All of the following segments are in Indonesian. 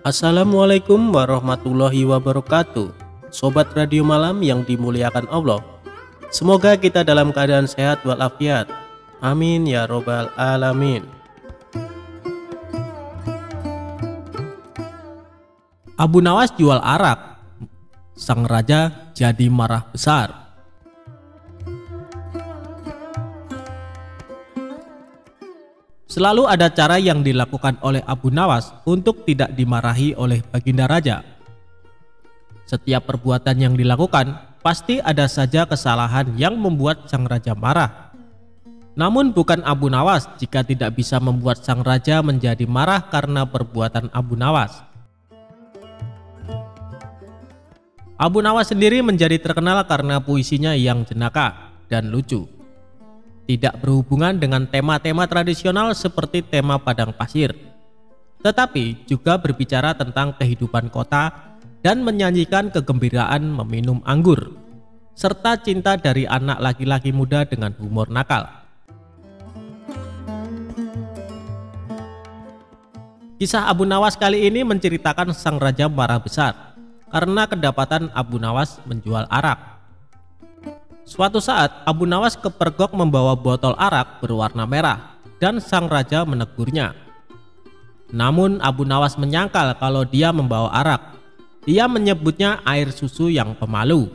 Assalamualaikum warahmatullahi wabarakatuh. Sobat Radio Malam yang dimuliakan Allah, semoga kita dalam keadaan sehat walafiat. Amin ya robbal alamin. Abu Nawas jual arak, sang raja jadi marah besar. Selalu ada cara yang dilakukan oleh Abu Nawas untuk tidak dimarahi oleh Baginda Raja. Setiap perbuatan yang dilakukan, pasti ada saja kesalahan yang membuat sang raja marah. Namun bukan Abu Nawas jika tidak bisa membuat sang raja menjadi marah karena perbuatan Abu Nawas. Abu Nawas sendiri menjadi terkenal karena puisinya yang jenaka dan lucu. Tidak berhubungan dengan tema-tema tradisional seperti tema padang pasir, tetapi juga berbicara tentang kehidupan kota dan menyanyikan kegembiraan meminum anggur, serta cinta dari anak laki-laki muda dengan humor nakal. Kisah Abu Nawas kali ini menceritakan sang raja marah besar karena kedapatan Abu Nawas menjual arak. Suatu saat Abu Nawas kepergok membawa botol arak berwarna merah dan sang raja menegurnya. Namun Abu Nawas menyangkal kalau dia membawa arak. Dia menyebutnya air susu yang pemalu.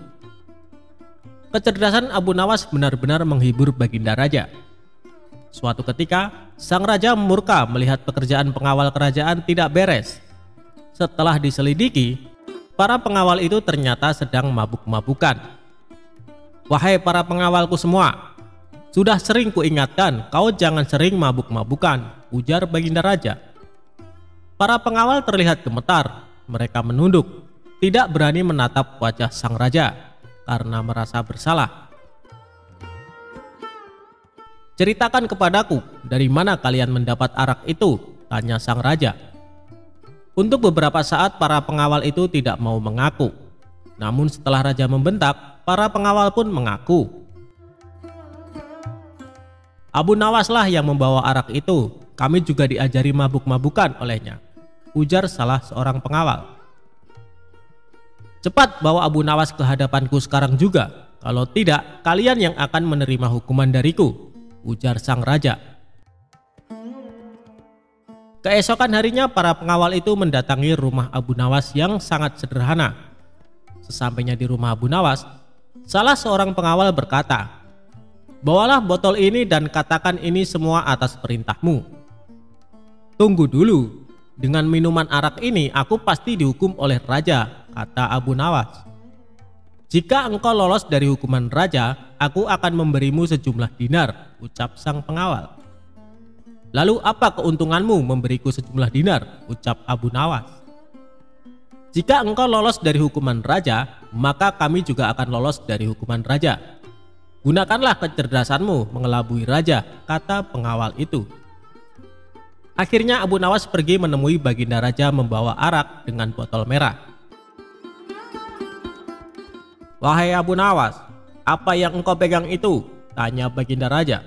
Kecerdasan Abu Nawas benar-benar menghibur Baginda Raja. Suatu ketika sang raja murka melihat pekerjaan pengawal kerajaan tidak beres. Setelah diselidiki, para pengawal itu ternyata sedang mabuk-mabukan. "Wahai para pengawalku semua, sudah sering kuingatkan kau jangan sering mabuk-mabukan," ujar Baginda Raja. Para pengawal terlihat gemetar, mereka menunduk, tidak berani menatap wajah sang raja karena merasa bersalah. "Ceritakan kepadaku, dari mana kalian mendapat arak itu?" tanya sang raja. Untuk beberapa saat para pengawal itu tidak mau mengaku. Namun setelah raja membentak, para pengawal pun mengaku. "Abu Nawaslah yang membawa arak itu, kami juga diajari mabuk-mabukan olehnya," ujar salah seorang pengawal. "Cepat bawa Abu Nawas ke hadapanku sekarang juga, kalau tidak kalian yang akan menerima hukuman dariku," ujar sang raja. Keesokan harinya para pengawal itu mendatangi rumah Abu Nawas yang sangat sederhana. Sesampainya di rumah Abu Nawas, salah seorang pengawal berkata, "Bawalah botol ini dan katakan ini semua atas perintahmu." "Tunggu dulu, dengan minuman arak ini aku pasti dihukum oleh raja," kata Abu Nawas. "Jika engkau lolos dari hukuman raja, aku akan memberimu sejumlah dinar," ucap sang pengawal. "Lalu apa keuntunganmu memberiku sejumlah dinar?" ucap Abu Nawas. "Jika engkau lolos dari hukuman raja, maka kami juga akan lolos dari hukuman raja. Gunakanlah kecerdasanmu mengelabui raja," kata pengawal itu. Akhirnya Abu Nawas pergi menemui Baginda Raja membawa arak dengan botol merah. "Wahai Abu Nawas, apa yang engkau pegang itu?" tanya Baginda Raja.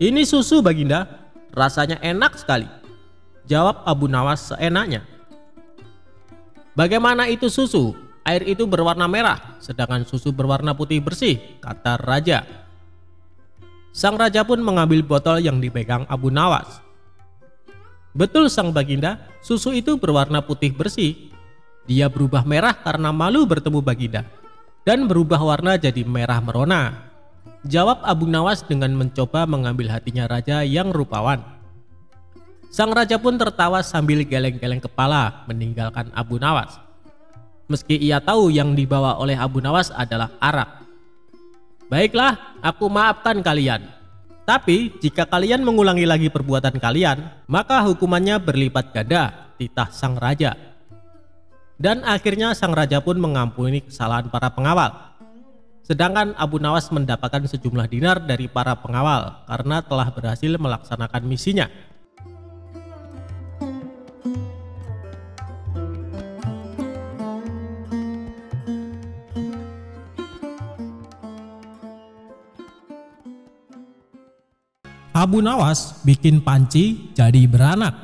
"Ini susu, Baginda, rasanya enak sekali," jawab Abu Nawas seenaknya. "Bagaimana itu susu? Air itu berwarna merah, sedangkan susu berwarna putih bersih," kata raja. Sang raja pun mengambil botol yang dipegang Abu Nawas. "Betul sang Baginda, susu itu berwarna putih bersih. Dia berubah merah karena malu bertemu Baginda, dan berubah warna jadi merah merona," jawab Abu Nawas dengan mencoba mengambil hatinya raja yang rupawan. Sang raja pun tertawa sambil geleng-geleng kepala meninggalkan Abu Nawas. Meski ia tahu yang dibawa oleh Abu Nawas adalah arak. "Baiklah, aku maafkan kalian. Tapi jika kalian mengulangi lagi perbuatan kalian, maka hukumannya berlipat ganda," titah sang raja. Dan akhirnya sang raja pun mengampuni kesalahan para pengawal. Sedangkan Abu Nawas mendapatkan sejumlah dinar dari para pengawal karena telah berhasil melaksanakan misinya. Abu Nawas bikin panci jadi beranak.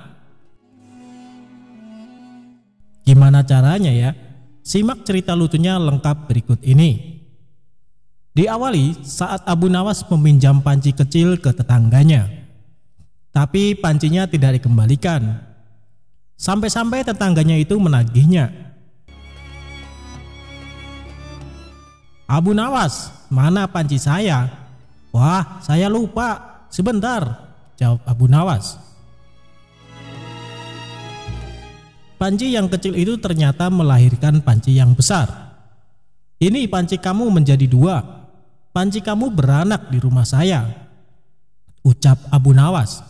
Gimana caranya ya? Simak cerita lucunya lengkap berikut ini. Diawali saat Abu Nawas meminjam panci kecil ke tetangganya. Tapi pancinya tidak dikembalikan. Sampai-sampai tetangganya itu menagihnya. "Abu Nawas, mana panci saya?" "Wah, saya lupa. Sebentar," jawab Abu Nawas. Panci yang kecil itu ternyata melahirkan panci yang besar. "Ini panci kamu menjadi 2. Panci kamu beranak di rumah saya," ucap Abu Nawas.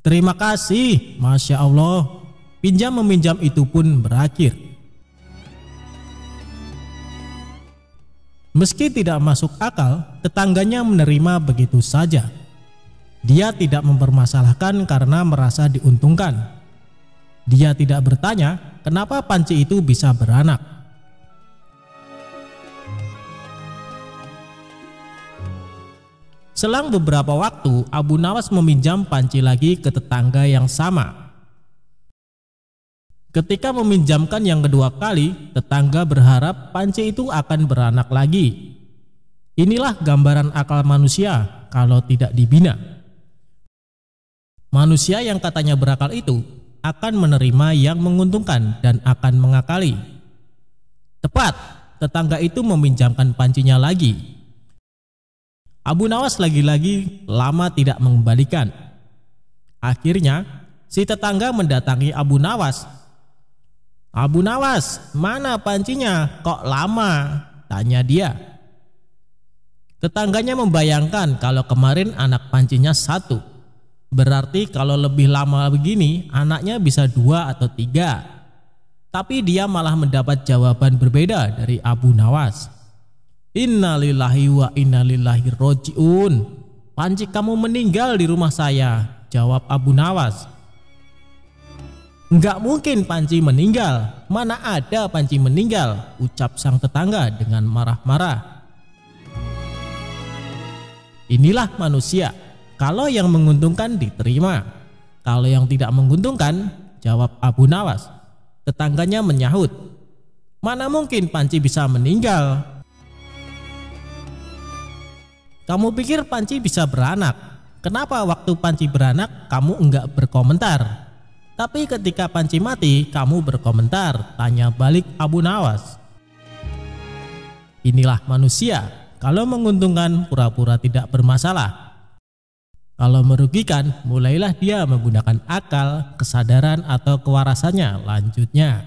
"Terima kasih, Masya Allah." Pinjam meminjam itu pun berakhir. Meski tidak masuk akal, tetangganya menerima begitu saja. Dia tidak mempermasalahkan karena merasa diuntungkan. Dia tidak bertanya kenapa panci itu bisa beranak. Selang beberapa waktu, Abu Nawas meminjam panci lagi ke tetangga yang sama. Ketika meminjamkan yang kedua kali, tetangga berharap panci itu akan beranak lagi. Inilah gambaran akal manusia kalau tidak dibina. Manusia yang katanya berakal itu akan menerima yang menguntungkan dan akan mengakali. Tepat, tetangga itu meminjamkan pancinya lagi. Abu Nawas lagi-lagi lama tidak mengembalikan. Akhirnya, si tetangga mendatangi Abu Nawas. "Abu Nawas, mana pancinya? Kok lama?" tanya dia. Tetangganya membayangkan kalau kemarin anak pancinya 1. Berarti kalau lebih lama begini anaknya bisa 2 atau 3. Tapi dia malah mendapat jawaban berbeda dari Abu Nawas. "Innalillahi wa innalillahi roji'un. Panci kamu meninggal di rumah saya," jawab Abu Nawas. "Enggak mungkin panci meninggal. Mana ada panci meninggal," ucap sang tetangga dengan marah-marah. Inilah manusia. Kalau yang menguntungkan diterima, kalau yang tidak menguntungkan, jawab Abu Nawas. Tetangganya menyahut, "Mana mungkin panci bisa meninggal? Kamu pikir panci bisa beranak? Kenapa waktu panci beranak kamu enggak berkomentar? Tapi ketika panci mati kamu berkomentar?" tanya balik Abu Nawas. Inilah manusia. Kalau menguntungkan pura-pura tidak bermasalah. Kalau merugikan, mulailah dia menggunakan akal, kesadaran atau kewarasannya. Lanjutnya,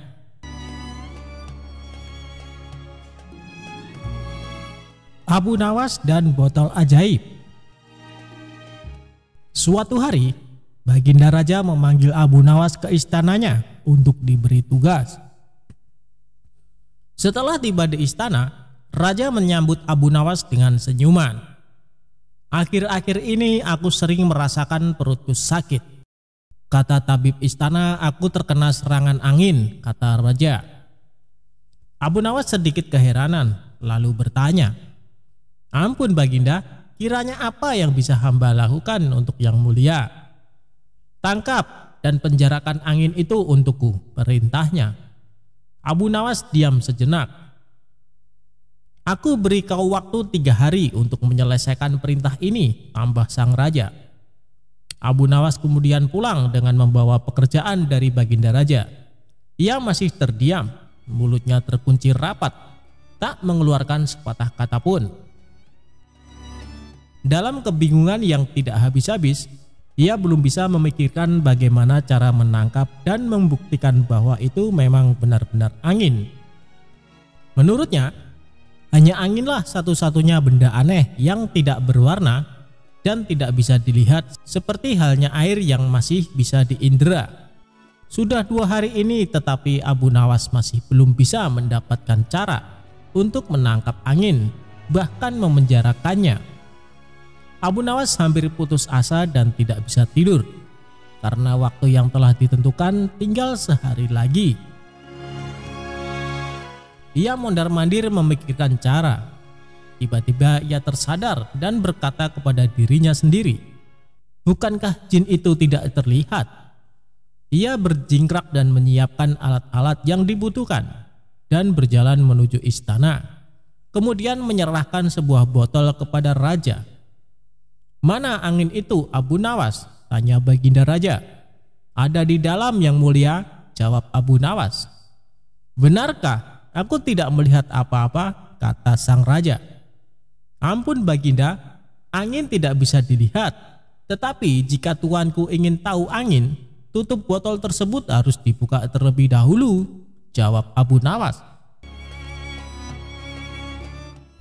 Abu Nawas dan botol ajaib. Suatu hari, Baginda Raja memanggil Abu Nawas ke istananya untuk diberi tugas. Setelah tiba di istana, Raja menyambut Abu Nawas dengan senyuman. "Akhir-akhir ini aku sering merasakan perutku sakit. Kata tabib istana, aku terkena serangan angin," kata Raja. Abu Nawas sedikit keheranan, lalu bertanya, "Ampun Baginda, kiranya apa yang bisa hamba lakukan untuk yang mulia?" "Tangkap dan penjarakan angin itu untukku," perintahnya. Abu Nawas diam sejenak. "Aku beri kau waktu 3 hari untuk menyelesaikan perintah ini," tambah sang raja. Abu Nawas kemudian pulang dengan membawa pekerjaan dari Baginda Raja. Ia masih terdiam, mulutnya terkunci rapat, tak mengeluarkan sepatah kata pun. Dalam kebingungan yang tidak habis-habis, ia belum bisa memikirkan bagaimana cara menangkap dan membuktikan bahwa itu memang benar-benar angin. Menurutnya, hanya anginlah satu-satunya benda aneh yang tidak berwarna dan tidak bisa dilihat, seperti halnya air yang masih bisa diindera. Sudah 2 hari ini tetapi Abu Nawas masih belum bisa mendapatkan cara untuk menangkap angin, bahkan memenjarakannya. Abu Nawas hampir putus asa dan tidak bisa tidur, karena waktu yang telah ditentukan tinggal sehari lagi. Ia mondar-mandir memikirkan cara. Tiba-tiba ia tersadar dan berkata kepada dirinya sendiri, "Bukankah jin itu tidak terlihat? Ia berjingkrak dan menyiapkan alat-alat yang dibutuhkan dan berjalan menuju istana. Kemudian menyerahkan sebuah botol kepada raja. "Mana angin itu, Abu Nawas?" tanya Baginda Raja. "Ada di dalam, Yang Mulia," jawab Abu Nawas. "Benarkah? Aku tidak melihat apa-apa," kata sang raja. "Ampun Baginda, angin tidak bisa dilihat. Tetapi jika tuanku ingin tahu angin, tutup botol tersebut harus dibuka terlebih dahulu," jawab Abu Nawas.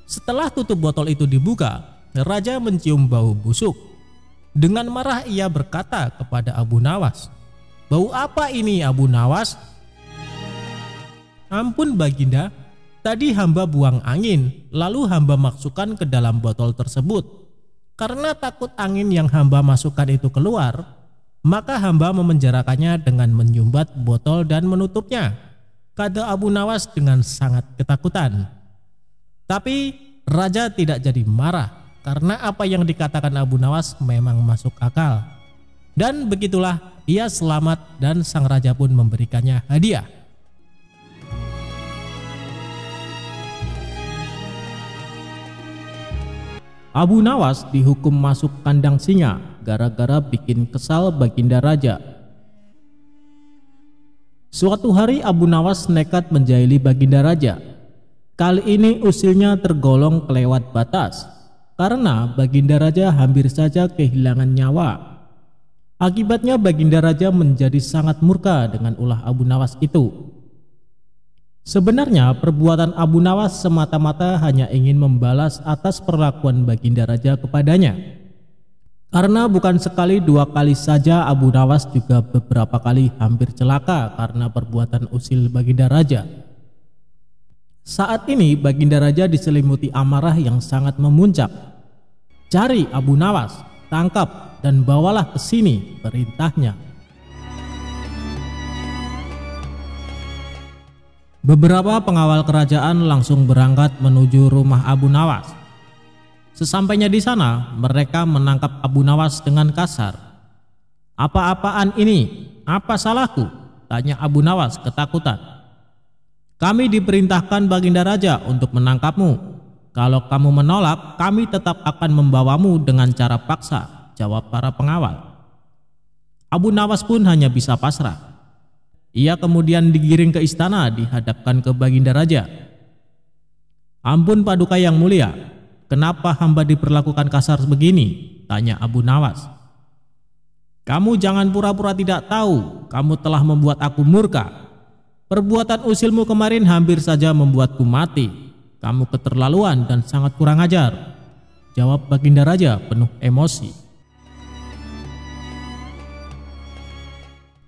Setelah tutup botol itu dibuka, raja mencium bau busuk. Dengan marah ia berkata kepada Abu Nawas, "Bau apa ini, Abu Nawas?" "Ampun Baginda, tadi hamba buang angin, lalu hamba masukkan ke dalam botol tersebut. Karena takut angin yang hamba masukkan itu keluar, maka hamba memenjarakannya dengan menyumbat botol dan menutupnya," kata Abu Nawas dengan sangat ketakutan. Tapi raja tidak jadi marah karena apa yang dikatakan Abu Nawas memang masuk akal. Dan begitulah ia selamat dan sang raja pun memberikannya hadiah. Abu Nawas dihukum masuk kandang singa gara-gara bikin kesal Baginda Raja. Suatu hari Abu Nawas nekat menjahili Baginda Raja. Kali ini usilnya tergolong kelewat batas karena Baginda Raja hampir saja kehilangan nyawa. Akibatnya Baginda Raja menjadi sangat murka dengan ulah Abu Nawas itu. Sebenarnya perbuatan Abu Nawas semata-mata hanya ingin membalas atas perlakuan Baginda Raja kepadanya. Karena bukan sekali dua kali saja Abu Nawas juga beberapa kali hampir celaka karena perbuatan usil Baginda Raja. Saat ini Baginda Raja diselimuti amarah yang sangat memuncak. "Cari Abu Nawas, tangkap dan bawalah ke sini," perintahnya. Beberapa pengawal kerajaan langsung berangkat menuju rumah Abu Nawas. Sesampainya di sana, mereka menangkap Abu Nawas dengan kasar. "Apa-apaan ini? Apa salahku?" tanya Abu Nawas ketakutan. "Kami diperintahkan Baginda Raja untuk menangkapmu. Kalau kamu menolak, kami tetap akan membawamu dengan cara paksa," jawab para pengawal. Abu Nawas pun hanya bisa pasrah. Ia kemudian digiring ke istana dihadapkan ke Baginda Raja. "Ampun Paduka Yang Mulia, kenapa hamba diperlakukan kasar begini?" tanya Abu Nawas. "Kamu jangan pura-pura tidak tahu, kamu telah membuat aku murka. Perbuatan usilmu kemarin hampir saja membuatku mati. Kamu keterlaluan dan sangat kurang ajar," jawab Baginda Raja penuh emosi.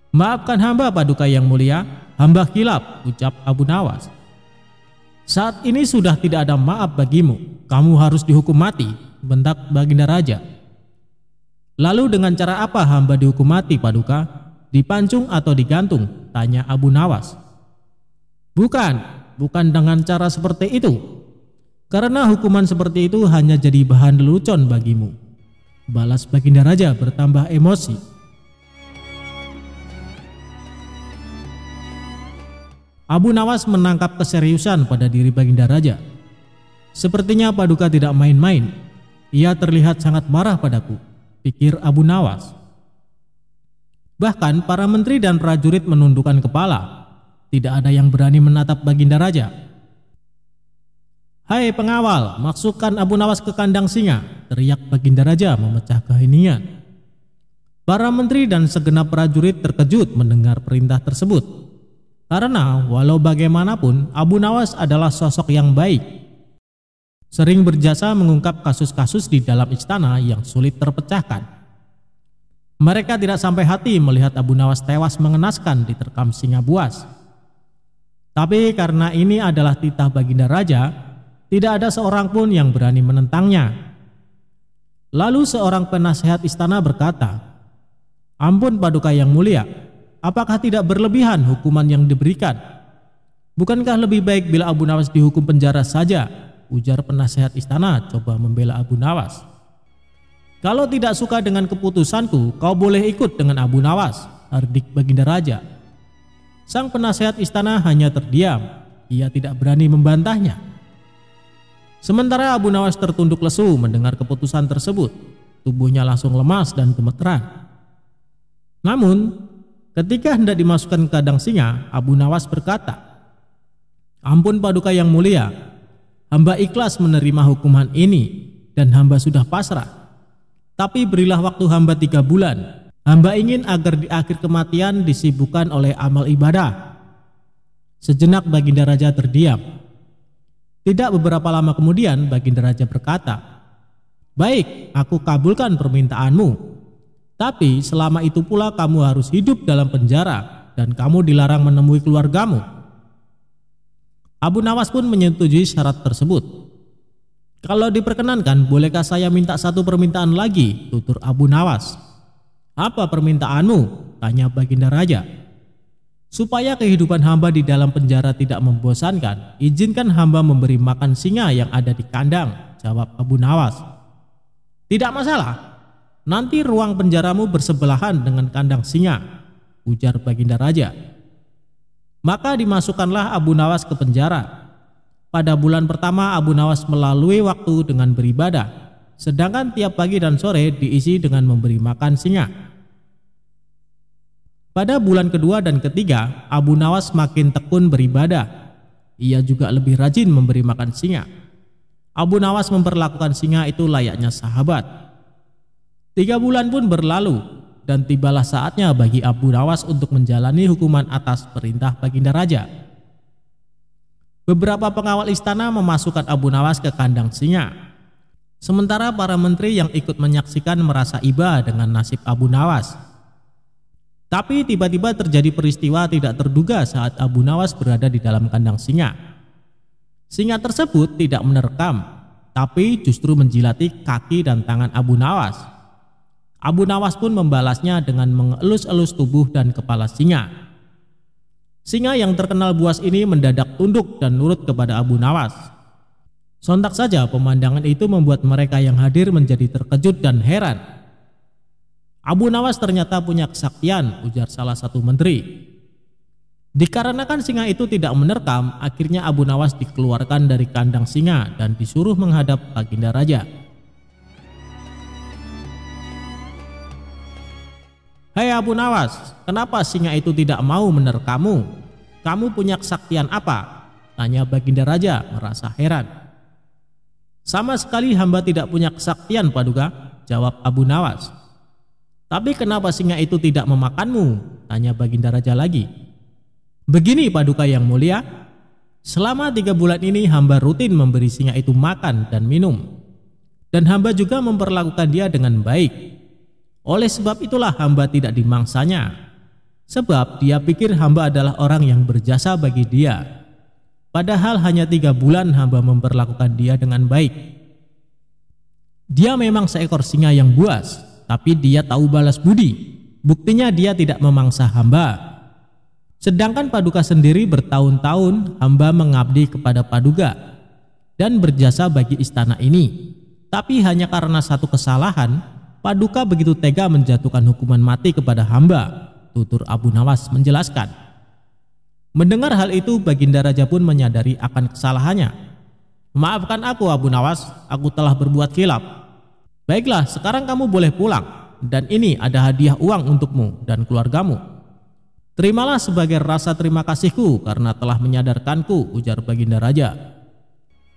"Maafkan hamba Paduka Yang Mulia, hamba khilaf," ucap Abu Nawas. "Saat ini sudah tidak ada maaf bagimu, kamu harus dihukum mati," bentak Baginda Raja. "Lalu dengan cara apa hamba dihukum mati Paduka? Dipancung atau digantung?" tanya Abu Nawas. Bukan dengan cara seperti itu. Karena hukuman seperti itu hanya jadi bahan lelucon bagimu," balas Baginda Raja bertambah emosi. Abu Nawas menangkap keseriusan pada diri Baginda Raja. "Sepertinya Paduka tidak main-main. Ia terlihat sangat marah padaku," pikir Abu Nawas. Bahkan para menteri dan prajurit menundukkan kepala. Tidak ada yang berani menatap Baginda Raja. "Hai pengawal, masukkan Abu Nawas ke kandang singa," teriak Baginda Raja memecah keheningan. Para menteri dan segenap prajurit terkejut mendengar perintah tersebut. Karena walau bagaimanapun Abu Nawas adalah sosok yang baik. Sering berjasa mengungkap kasus-kasus di dalam istana yang sulit terpecahkan. Mereka tidak sampai hati melihat Abu Nawas tewas mengenaskan diterkam singa buas. Tapi karena ini adalah titah Baginda Raja, tidak ada seorang pun yang berani menentangnya. Lalu seorang penasehat istana berkata, "Ampun Paduka Yang Mulia, apakah tidak berlebihan hukuman yang diberikan? Bukankah lebih baik bila Abu Nawas dihukum penjara saja?" ujar penasehat istana coba membela Abu Nawas. "Kalau tidak suka dengan keputusanku, kau boleh ikut dengan Abu Nawas," hardik Baginda Raja. Sang penasehat istana hanya terdiam, ia tidak berani membantahnya. Sementara Abu Nawas tertunduk lesu mendengar keputusan tersebut, tubuhnya langsung lemas dan gemeteran. Namun, ketika hendak dimasukkan ke kandang singa, Abu Nawas berkata, "Ampun Paduka yang mulia, hamba ikhlas menerima hukuman ini dan hamba sudah pasrah. Tapi berilah waktu hamba 3 bulan. Hamba ingin agar di akhir kematian disibukkan oleh amal ibadah." Sejenak Baginda Raja terdiam. Tidak beberapa lama kemudian Baginda Raja berkata, "Baik, aku kabulkan permintaanmu. Tapi selama itu pula kamu harus hidup dalam penjara dan kamu dilarang menemui keluargamu." Abu Nawas pun menyetujui syarat tersebut. "Kalau diperkenankan, bolehkah saya minta satu permintaan lagi?" tutur Abu Nawas. "Apa permintaanmu?" tanya Baginda Raja. "Supaya kehidupan hamba di dalam penjara tidak membosankan, izinkan hamba memberi makan singa yang ada di kandang," jawab Abu Nawas. "Tidak masalah, nanti ruang penjaramu bersebelahan dengan kandang singa," ujar Baginda Raja. Maka dimasukkanlah Abu Nawas ke penjara. Pada bulan pertama Abu Nawas melalui waktu dengan beribadah, sedangkan tiap pagi dan sore diisi dengan memberi makan singa. Pada bulan kedua dan ketiga, Abu Nawas makin tekun beribadah. Ia juga lebih rajin memberi makan singa. Abu Nawas memperlakukan singa itu layaknya sahabat. 3 bulan pun berlalu dan tibalah saatnya bagi Abu Nawas untuk menjalani hukuman atas perintah Baginda Raja. Beberapa pengawal istana memasukkan Abu Nawas ke kandang singa. Sementara para menteri yang ikut menyaksikan merasa iba dengan nasib Abu Nawas. Tapi tiba-tiba terjadi peristiwa tidak terduga saat Abu Nawas berada di dalam kandang singa. Singa tersebut tidak menerkam, tapi justru menjilati kaki dan tangan Abu Nawas. Abu Nawas pun membalasnya dengan mengelus-elus tubuh dan kepala singa. Singa yang terkenal buas ini mendadak tunduk dan nurut kepada Abu Nawas. Sontak saja pemandangan itu membuat mereka yang hadir menjadi terkejut dan heran. "Abu Nawas ternyata punya kesaktian," ujar salah satu menteri. Dikarenakan singa itu tidak menerkam, akhirnya Abu Nawas dikeluarkan dari kandang singa dan disuruh menghadap Baginda Raja. "Hai Abu Nawas, kenapa singa itu tidak mau menerkammu? Kamu punya kesaktian apa?" tanya Baginda Raja merasa heran. "Sama sekali hamba tidak punya kesaktian Paduka," jawab Abu Nawas. "Tapi kenapa singa itu tidak memakanmu?" tanya Baginda Raja lagi. "Begini Paduka yang mulia, selama 3 bulan ini hamba rutin memberi singa itu makan dan minum. Dan hamba juga memperlakukan dia dengan baik. Oleh sebab itulah hamba tidak dimangsanya. Sebab dia pikir hamba adalah orang yang berjasa bagi dia. Padahal hanya 3 bulan hamba memperlakukan dia dengan baik. Dia memang seekor singa yang buas, tapi dia tahu balas budi. Buktinya dia tidak memangsa hamba. Sedangkan Paduka sendiri bertahun-tahun hamba mengabdi kepada Paduka dan berjasa bagi istana ini. Tapi hanya karena satu kesalahan, Paduka begitu tega menjatuhkan hukuman mati kepada hamba," tutur Abu Nawas menjelaskan. Mendengar hal itu, Baginda Raja pun menyadari akan kesalahannya. "Maafkan aku Abu Nawas, aku telah berbuat khilaf. Baiklah, sekarang kamu boleh pulang, dan ini ada hadiah uang untukmu dan keluargamu. Terimalah sebagai rasa terima kasihku karena telah menyadarkanku," ujar Baginda Raja.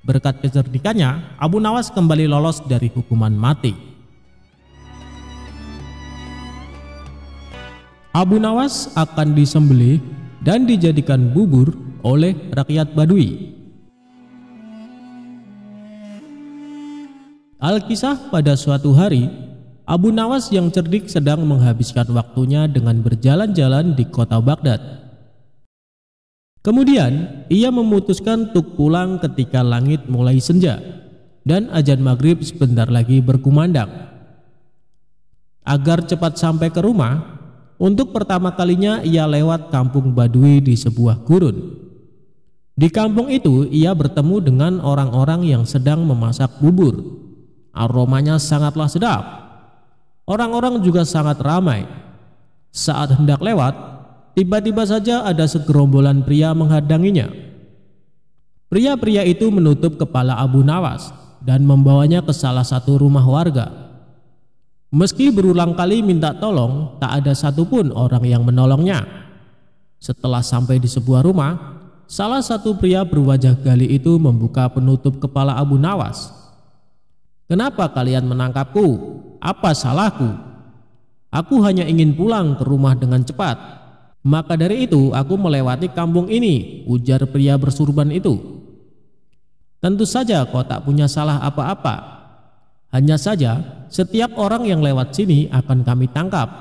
Berkat kecerdikannya, Abu Nawas kembali lolos dari hukuman mati. Abu Nawas akan disembelih dan dijadikan bubur oleh rakyat Badui. Alkisah, pada suatu hari, Abu Nawas yang cerdik sedang menghabiskan waktunya dengan berjalan-jalan di kota Baghdad. Kemudian ia memutuskan untuk pulang ketika langit mulai senja dan azan maghrib sebentar lagi berkumandang. Agar cepat sampai ke rumah, untuk pertama kalinya ia lewat kampung Badui di sebuah gurun. Di kampung itu ia bertemu dengan orang-orang yang sedang memasak bubur. Aromanya sangatlah sedap. Orang-orang juga sangat ramai. Saat hendak lewat, tiba-tiba saja ada segerombolan pria menghadanginya. Pria-pria itu menutup kepala Abu Nawas dan membawanya ke salah satu rumah warga. Meski berulang kali minta tolong, tak ada satupun orang yang menolongnya. Setelah sampai di sebuah rumah, salah satu pria berwajah gali itu membuka penutup kepala Abu Nawas. "Kenapa kalian menangkapku? Apa salahku? Aku hanya ingin pulang ke rumah dengan cepat. Maka dari itu aku melewati kampung ini," ujar pria bersurban itu. "Tentu saja kau tak punya salah apa-apa. Hanya saja setiap orang yang lewat sini akan kami tangkap.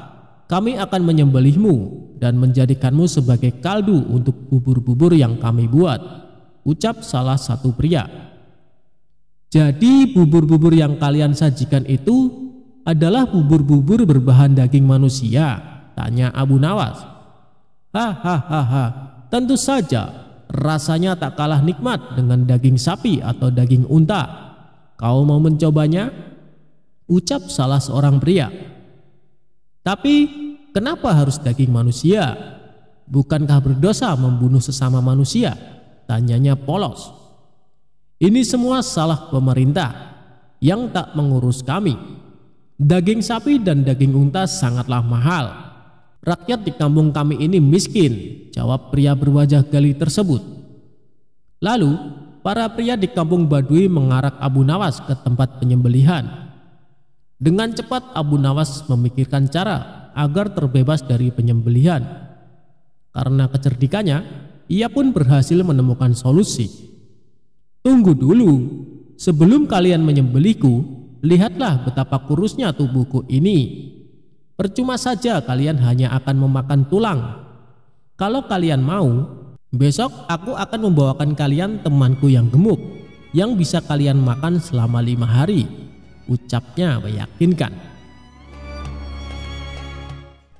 Kami akan menyembelihmu dan menjadikanmu sebagai kaldu untuk bubur-bubur yang kami buat," ucap salah satu pria. "Jadi bubur-bubur yang kalian sajikan itu adalah bubur-bubur berbahan daging manusia?" tanya Abu Nawas. "Hahaha, tentu saja. Rasanya tak kalah nikmat dengan daging sapi atau daging unta. Kau mau mencobanya?" ucap salah seorang pria. "Tapi kenapa harus daging manusia? Bukankah berdosa membunuh sesama manusia?" tanyanya polos. "Ini semua salah pemerintah yang tak mengurus kami. Daging sapi dan daging unta sangatlah mahal. Rakyat di kampung kami ini miskin," jawab pria berwajah gali tersebut. Lalu para pria di kampung Badui mengarak Abu Nawas ke tempat penyembelihan. Dengan cepat Abu Nawas memikirkan cara agar terbebas dari penyembelihan. Karena kecerdikannya, ia pun berhasil menemukan solusi. "Tunggu dulu, sebelum kalian menyembelihku, lihatlah betapa kurusnya tubuhku ini. Percuma saja kalian hanya akan memakan tulang. Kalau kalian mau, besok aku akan membawakan kalian temanku yang gemuk, yang bisa kalian makan selama 5 hari, ucapnya meyakinkan.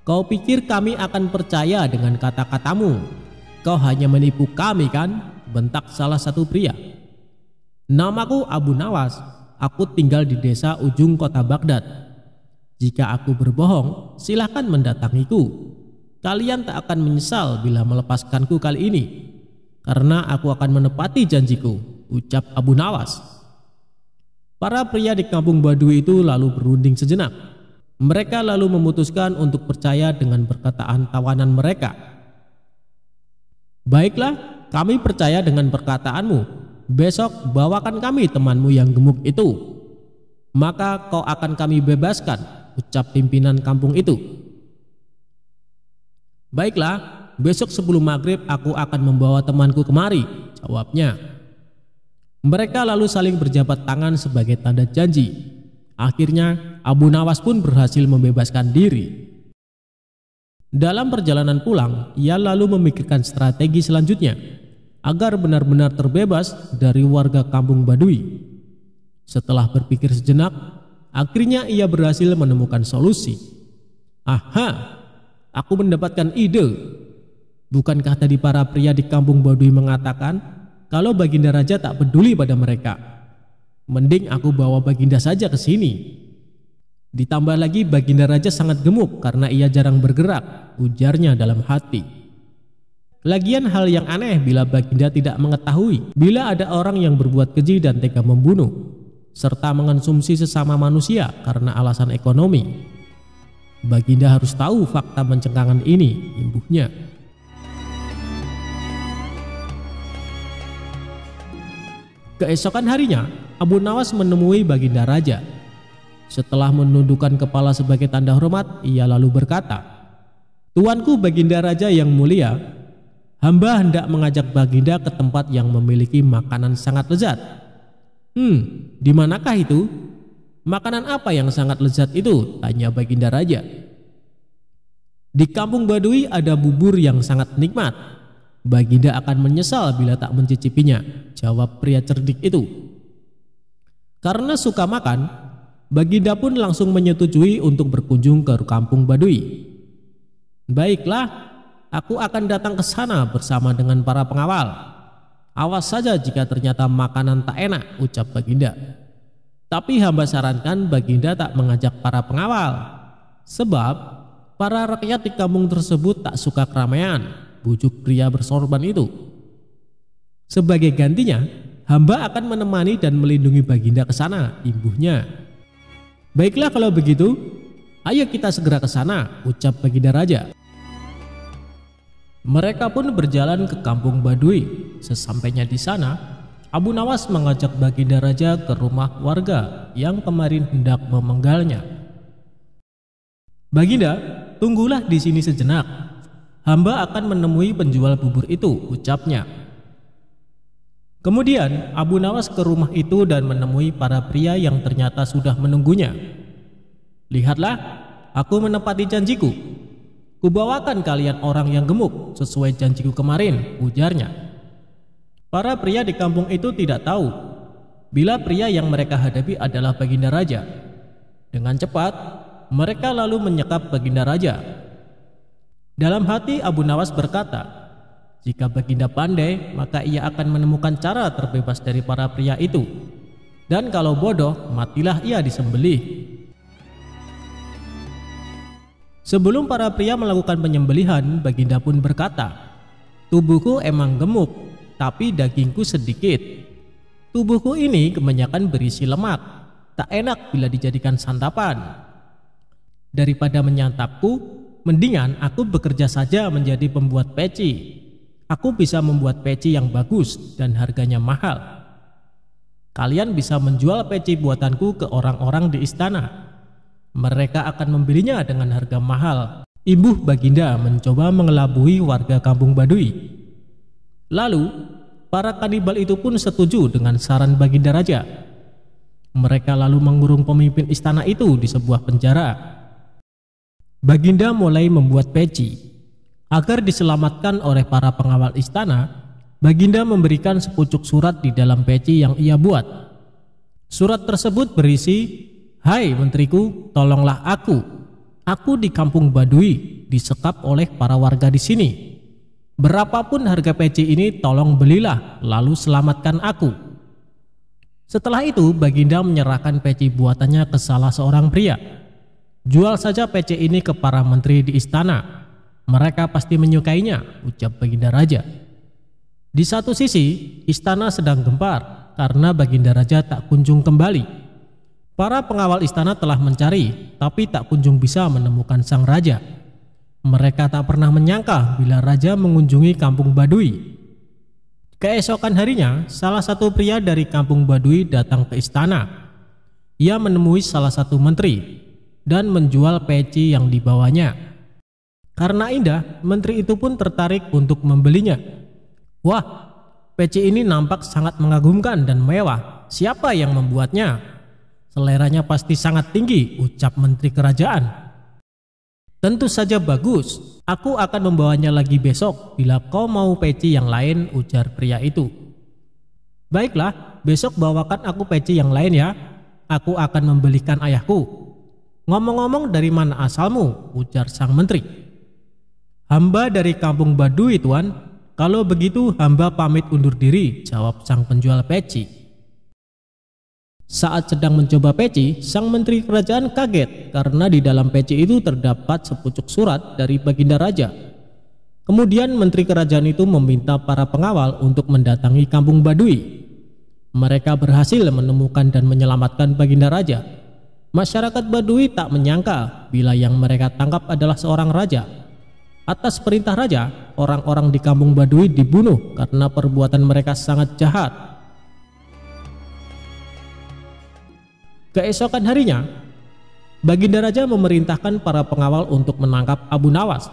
"Kau pikir kami akan percaya dengan kata-katamu? Kau hanya menipu kami kan?" bentak salah satu pria. "Namaku Abu Nawas, aku tinggal di desa ujung kota Baghdad. Jika aku berbohong, silahkan mendatangiku. Kalian tak akan menyesal bila melepaskanku kali ini, karena aku akan menepati janjiku," ucap Abu Nawas. Para pria di kampung Badui itu lalu berunding sejenak. Mereka lalu memutuskan untuk percaya dengan perkataan tawanan mereka. "Baiklah, kami percaya dengan perkataanmu. Besok bawakan kami temanmu yang gemuk itu. Maka kau akan kami bebaskan," ucap pimpinan kampung itu. "Baiklah, besok sebelum maghrib aku akan membawa temanku kemari," jawabnya. Mereka lalu saling berjabat tangan sebagai tanda janji. Akhirnya Abu Nawas pun berhasil membebaskan diri. Dalam perjalanan pulang, ia lalu memikirkan strategi selanjutnya agar benar-benar terbebas dari warga kampung Badui. Setelah berpikir sejenak, akhirnya ia berhasil menemukan solusi. "Aha, aku mendapatkan ide. Bukankah tadi para pria di kampung Badui mengatakan kalau Baginda Raja tak peduli pada mereka? Mending aku bawa Baginda saja ke sini. Ditambah lagi Baginda Raja sangat gemuk karena ia jarang bergerak," ujarnya dalam hati. Lagian hal yang aneh bila Baginda tidak mengetahui bila ada orang yang berbuat keji dan tega membunuh serta mengonsumsi sesama manusia karena alasan ekonomi. Baginda harus tahu fakta mencengangkan ini, imbuhnya. Keesokan harinya, Abu Nawas menemui Baginda Raja. Setelah menundukkan kepala sebagai tanda hormat, ia lalu berkata, "Tuanku Baginda Raja yang mulia, hamba hendak mengajak Baginda ke tempat yang memiliki makanan sangat lezat." Di manakah itu? "Makanan apa yang sangat lezat itu?" tanya Baginda Raja. "Di kampung Badui ada bubur yang sangat nikmat. Baginda akan menyesal bila tak mencicipinya," jawab pria cerdik itu. Karena suka makan, Baginda pun langsung menyetujui untuk berkunjung ke kampung Badui. "Baiklah, aku akan datang ke sana bersama dengan para pengawal. Awas saja jika ternyata makanan tak enak," ucap Baginda. "Tapi hamba sarankan Baginda tak mengajak para pengawal, sebab Para rakyat di kampung tersebut tak suka keramaian, bujuk pria bersorban itu. Sebagai gantinya, hamba akan menemani dan melindungi Baginda ke sana, imbuhnya. Baiklah kalau begitu, ayo kita segera ke sana, ucap Baginda Raja. Mereka pun berjalan ke kampung Baduy. Sesampainya di sana, Abu Nawas mengajak Baginda Raja ke rumah warga yang kemarin hendak memenggalnya. Baginda, tunggulah di sini sejenak. Hamba akan menemui penjual bubur itu, ucapnya. Kemudian Abu Nawas ke rumah itu dan menemui para pria yang ternyata sudah menunggunya. Lihatlah, aku menepati janjiku. Kubawakan kalian orang yang gemuk sesuai janjiku kemarin, ujarnya. Para pria di kampung itu tidak tahu bila pria yang mereka hadapi adalah Baginda Raja. Dengan cepat, mereka lalu menyekap Baginda Raja. Dalam hati Abu Nawas berkata, jika Baginda pandai, maka ia akan menemukan cara terbebas dari para pria itu. Dan kalau bodoh, matilah ia disembelih. Sebelum para pria melakukan penyembelihan, Baginda pun berkata, tubuhku emang gemuk, tapi dagingku sedikit. Tubuhku ini kebanyakan berisi lemak, tak enak bila dijadikan santapan. Daripada menyantapku, mendingan aku bekerja saja menjadi pembuat peci. Aku bisa membuat peci yang bagus dan harganya mahal. Kalian bisa menjual peci buatanku ke orang-orang di istana. Mereka akan membelinya dengan harga mahal. Imbuh Baginda mencoba mengelabui warga kampung Baduy. Lalu, para kanibal itu pun setuju dengan saran Baginda Raja. Mereka lalu mengurung pemimpin istana itu di sebuah penjara. Baginda mulai membuat peci. Agar diselamatkan oleh para pengawal istana, Baginda memberikan sepucuk surat di dalam peci yang ia buat. Surat tersebut berisi, "Hai menteriku, tolonglah aku. Aku di kampung Baduy disekap oleh para warga di sini. Berapapun harga peci ini tolong belilah, lalu selamatkan aku." Setelah itu Baginda menyerahkan peci buatannya ke salah seorang pria. "Jual saja peci ini ke para menteri di istana. Mereka pasti menyukainya," ucap Baginda Raja. Di satu sisi, istana sedang gempar karena Baginda Raja tak kunjung kembali. Para pengawal istana telah mencari, tapi tak kunjung bisa menemukan sang raja. Mereka tak pernah menyangka bila raja mengunjungi kampung Baduy. Keesokan harinya, salah satu pria dari kampung Baduy datang ke istana. Ia menemui salah satu menteri dan menjual peci yang dibawanya. Karena indah, menteri itu pun tertarik untuk membelinya. "Wah, peci ini nampak sangat mengagumkan dan mewah. Siapa yang membuatnya? Seleranya pasti sangat tinggi," ucap menteri kerajaan. "Tentu saja bagus. Aku akan membawanya lagi besok bila kau mau peci yang lain," ujar pria itu. "Baiklah, besok bawakan aku peci yang lain ya. Aku akan membelikan ayahku." "Ngomong-ngomong, dari mana asalmu?" ujar sang menteri. "Hamba dari kampung Baduy, Tuan." "Kalau begitu hamba pamit undur diri," jawab sang penjual peci. Saat sedang mencoba peci, sang menteri kerajaan kaget karena di dalam peci itu terdapat sepucuk surat dari Baginda Raja. Kemudian menteri kerajaan itu meminta para pengawal untuk mendatangi kampung Baduy. Mereka berhasil menemukan dan menyelamatkan Baginda Raja. Masyarakat Baduy tak menyangka bila yang mereka tangkap adalah seorang raja. Atas perintah raja, orang-orang di kampung Baduy dibunuh karena perbuatan mereka sangat jahat. Keesokan harinya, Baginda Raja memerintahkan para pengawal untuk menangkap Abu Nawas.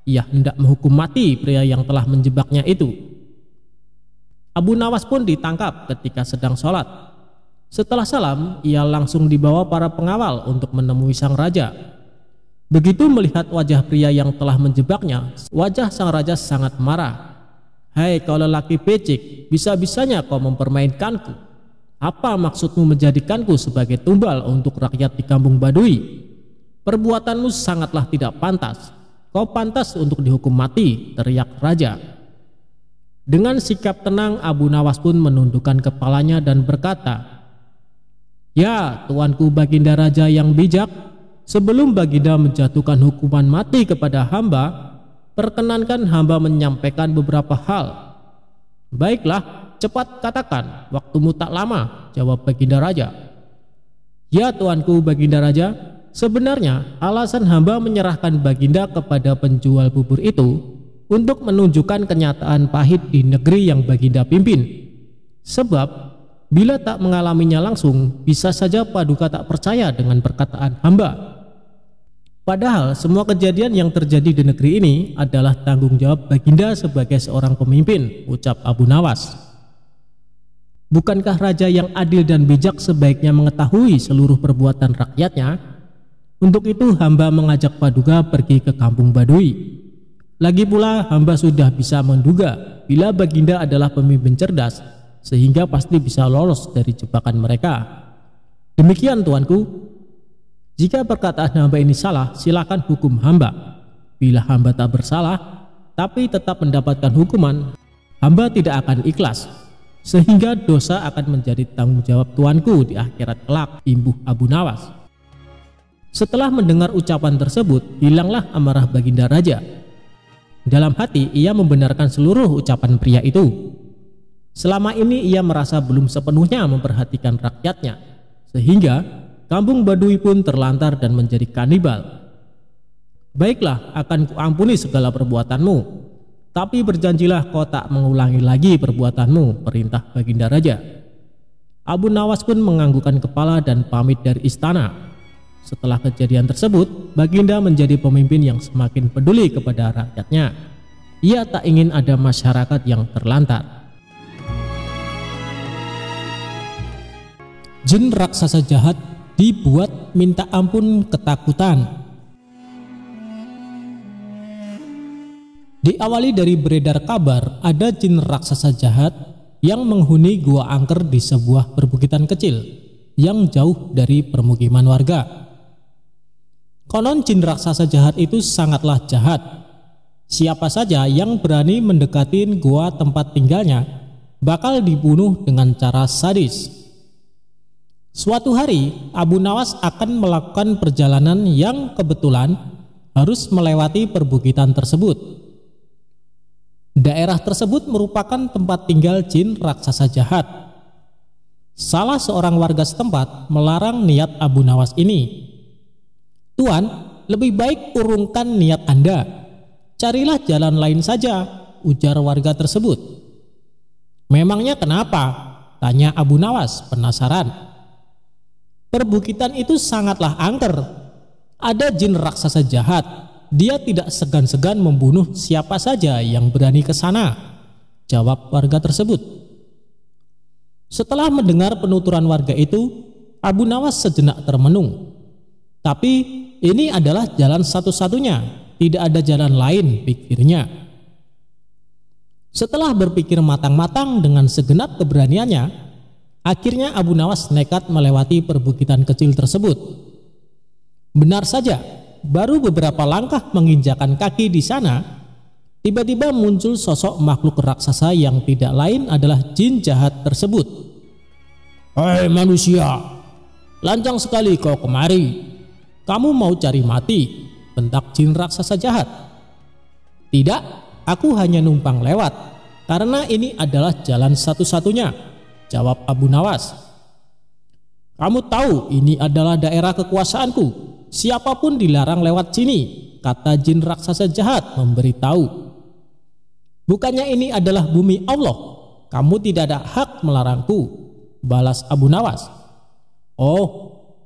Ia hendak menghukum mati pria yang telah menjebaknya itu. Abu Nawas pun ditangkap ketika sedang sholat. Setelah salam, ia langsung dibawa para pengawal untuk menemui sang raja. Begitu melihat wajah pria yang telah menjebaknya, wajah sang raja sangat marah. "Hai kau lelaki becik, bisa-bisanya kau mempermainkanku. Apa maksudmu menjadikanku sebagai tumbal untuk rakyat di kampung Baduy? Perbuatanmu sangatlah tidak pantas. Kau pantas untuk dihukum mati," teriak raja. Dengan sikap tenang, Abu Nawas pun menundukkan kepalanya dan berkata, "Ya, tuanku Baginda Raja yang bijak, sebelum Baginda menjatuhkan hukuman mati kepada hamba, perkenankan hamba menyampaikan beberapa hal." "Baiklah, cepat katakan, waktumu tak lama," jawab Baginda Raja. "Ya tuanku Baginda Raja, sebenarnya alasan hamba menyerahkan Baginda kepada penjual bubur itu untuk menunjukkan kenyataan pahit di negeri yang Baginda pimpin. Sebab bila tak mengalaminya langsung, bisa saja Paduka tak percaya dengan perkataan hamba. Padahal semua kejadian yang terjadi di negeri ini adalah tanggung jawab Baginda sebagai seorang pemimpin," ucap Abu Nawas. "Bukankah raja yang adil dan bijak sebaiknya mengetahui seluruh perbuatan rakyatnya? Untuk itu hamba mengajak Paduka pergi ke kampung Badui. Lagi pula hamba sudah bisa menduga bila Baginda adalah pemimpin cerdas, sehingga pasti bisa lolos dari jebakan mereka. Demikian tuanku. Jika perkataan hamba ini salah, silakan hukum hamba. Bila hamba tak bersalah tapi tetap mendapatkan hukuman, hamba tidak akan ikhlas, sehingga dosa akan menjadi tanggung jawab tuanku di akhirat kelak," imbuh Abu Nawas. Setelah mendengar ucapan tersebut, hilanglah amarah Baginda Raja. Dalam hati ia membenarkan seluruh ucapan pria itu. Selama ini ia merasa belum sepenuhnya memperhatikan rakyatnya, sehingga kampung Badui pun terlantar dan menjadi kanibal. "Baiklah, akan kuampuni segala perbuatanmu, tapi berjanjilah kau tak mengulangi lagi perbuatanmu," perintah Baginda Raja. Abu Nawas pun menganggukkan kepala dan pamit dari istana. Setelah kejadian tersebut, Baginda menjadi pemimpin yang semakin peduli kepada rakyatnya. Ia tak ingin ada masyarakat yang terlantar. Jin raksasa jahat dibuat minta ampun ketakutan. Diawali dari beredar kabar ada jin raksasa jahat yang menghuni gua angker di sebuah perbukitan kecil yang jauh dari permukiman warga. Konon jin raksasa jahat itu sangatlah jahat. Siapa saja yang berani mendekati gua tempat tinggalnya bakal dibunuh dengan cara sadis. Suatu hari, Abu Nawas akan melakukan perjalanan yang kebetulan harus melewati perbukitan tersebut. Daerah tersebut merupakan tempat tinggal jin raksasa jahat. Salah seorang warga setempat melarang niat Abu Nawas ini. "Tuan, lebih baik urungkan niat Anda. Carilah jalan lain saja," ujar warga tersebut. "Memangnya kenapa?" tanya Abu Nawas penasaran. "Perbukitan itu sangatlah angker. Ada jin raksasa jahat. Dia tidak segan-segan membunuh siapa saja yang berani ke sana," jawab warga tersebut. Setelah mendengar penuturan warga itu, Abu Nawas sejenak termenung. Tapi ini adalah jalan satu-satunya, tidak ada jalan lain, pikirnya. Setelah berpikir matang-matang dengan segenap keberaniannya, akhirnya Abu Nawas nekat melewati perbukitan kecil tersebut. Benar saja, baru beberapa langkah menginjakan kaki di sana, tiba-tiba muncul sosok makhluk raksasa yang tidak lain adalah jin jahat tersebut. "Hei manusia, lancang sekali kau kemari. Kamu mau cari mati?" bentak jin raksasa jahat. "Tidak, aku hanya numpang lewat, karena ini adalah jalan satu-satunya," jawab Abu Nawas. "Kamu tahu ini adalah daerah kekuasaanku. Siapapun dilarang lewat sini," kata jin raksasa jahat memberitahu. "Bukannya ini adalah bumi Allah? Kamu tidak ada hak melarangku," balas Abu Nawas. "Oh,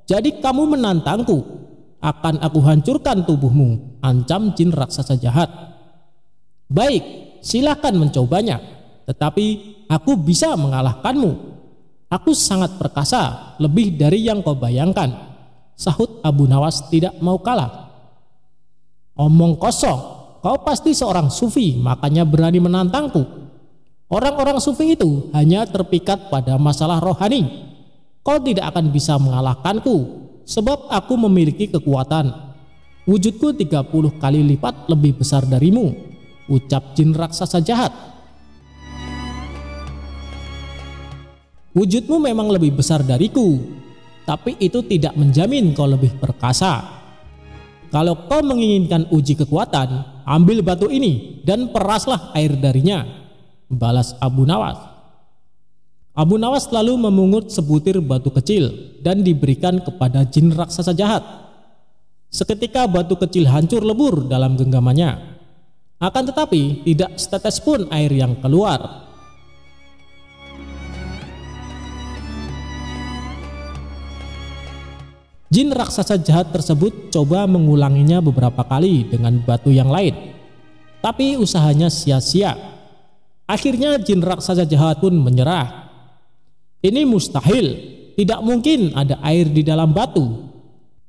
jadi kamu menantangku? Akan aku hancurkan tubuhmu," ancam jin raksasa jahat. "Baik, silahkan mencobanya. Tetapi aku bisa mengalahkanmu. Aku sangat perkasa, lebih dari yang kau bayangkan," sahut Abu Nawas tidak mau kalah. "Omong kosong, kau pasti seorang sufi, makanya berani menantangku. Orang-orang sufi itu hanya terpikat pada masalah rohani. Kau tidak akan bisa mengalahkanku, sebab aku memiliki kekuatan. Wujudku 30 kali lipat lebih besar darimu," ucap jin raksasa jahat. "Wujudmu memang lebih besar dariku, tapi itu tidak menjamin kau lebih perkasa. kalau kau menginginkan uji kekuatan, ambil batu ini dan peraslah air darinya, balas Abu Nawas. Abu Nawas lalu memungut sebutir batu kecil dan diberikan kepada jin raksasa jahat. Seketika batu kecil hancur lebur dalam genggamannya. Akan tetapi tidak setetes pun air yang keluar. Jin raksasa jahat tersebut coba mengulanginya beberapa kali dengan batu yang lain, tapi usahanya sia-sia. Akhirnya jin raksasa jahat pun menyerah. Ini mustahil, tidak mungkin ada air di dalam batu.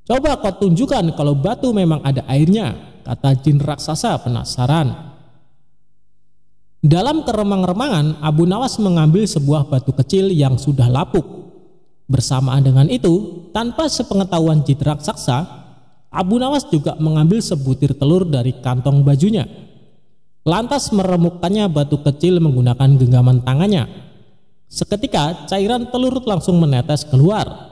Coba kau tunjukkan kalau batu memang ada airnya, kata jin raksasa penasaran. Dalam keremang-remangan, Abu Nawas mengambil sebuah batu kecil yang sudah lapuk. Bersamaan dengan itu, tanpa sepengetahuan jin raksasa, Abu Nawas juga mengambil sebutir telur dari kantong bajunya. Lantas meremukkannya batu kecil menggunakan genggaman tangannya. Seketika cairan telur langsung menetes keluar.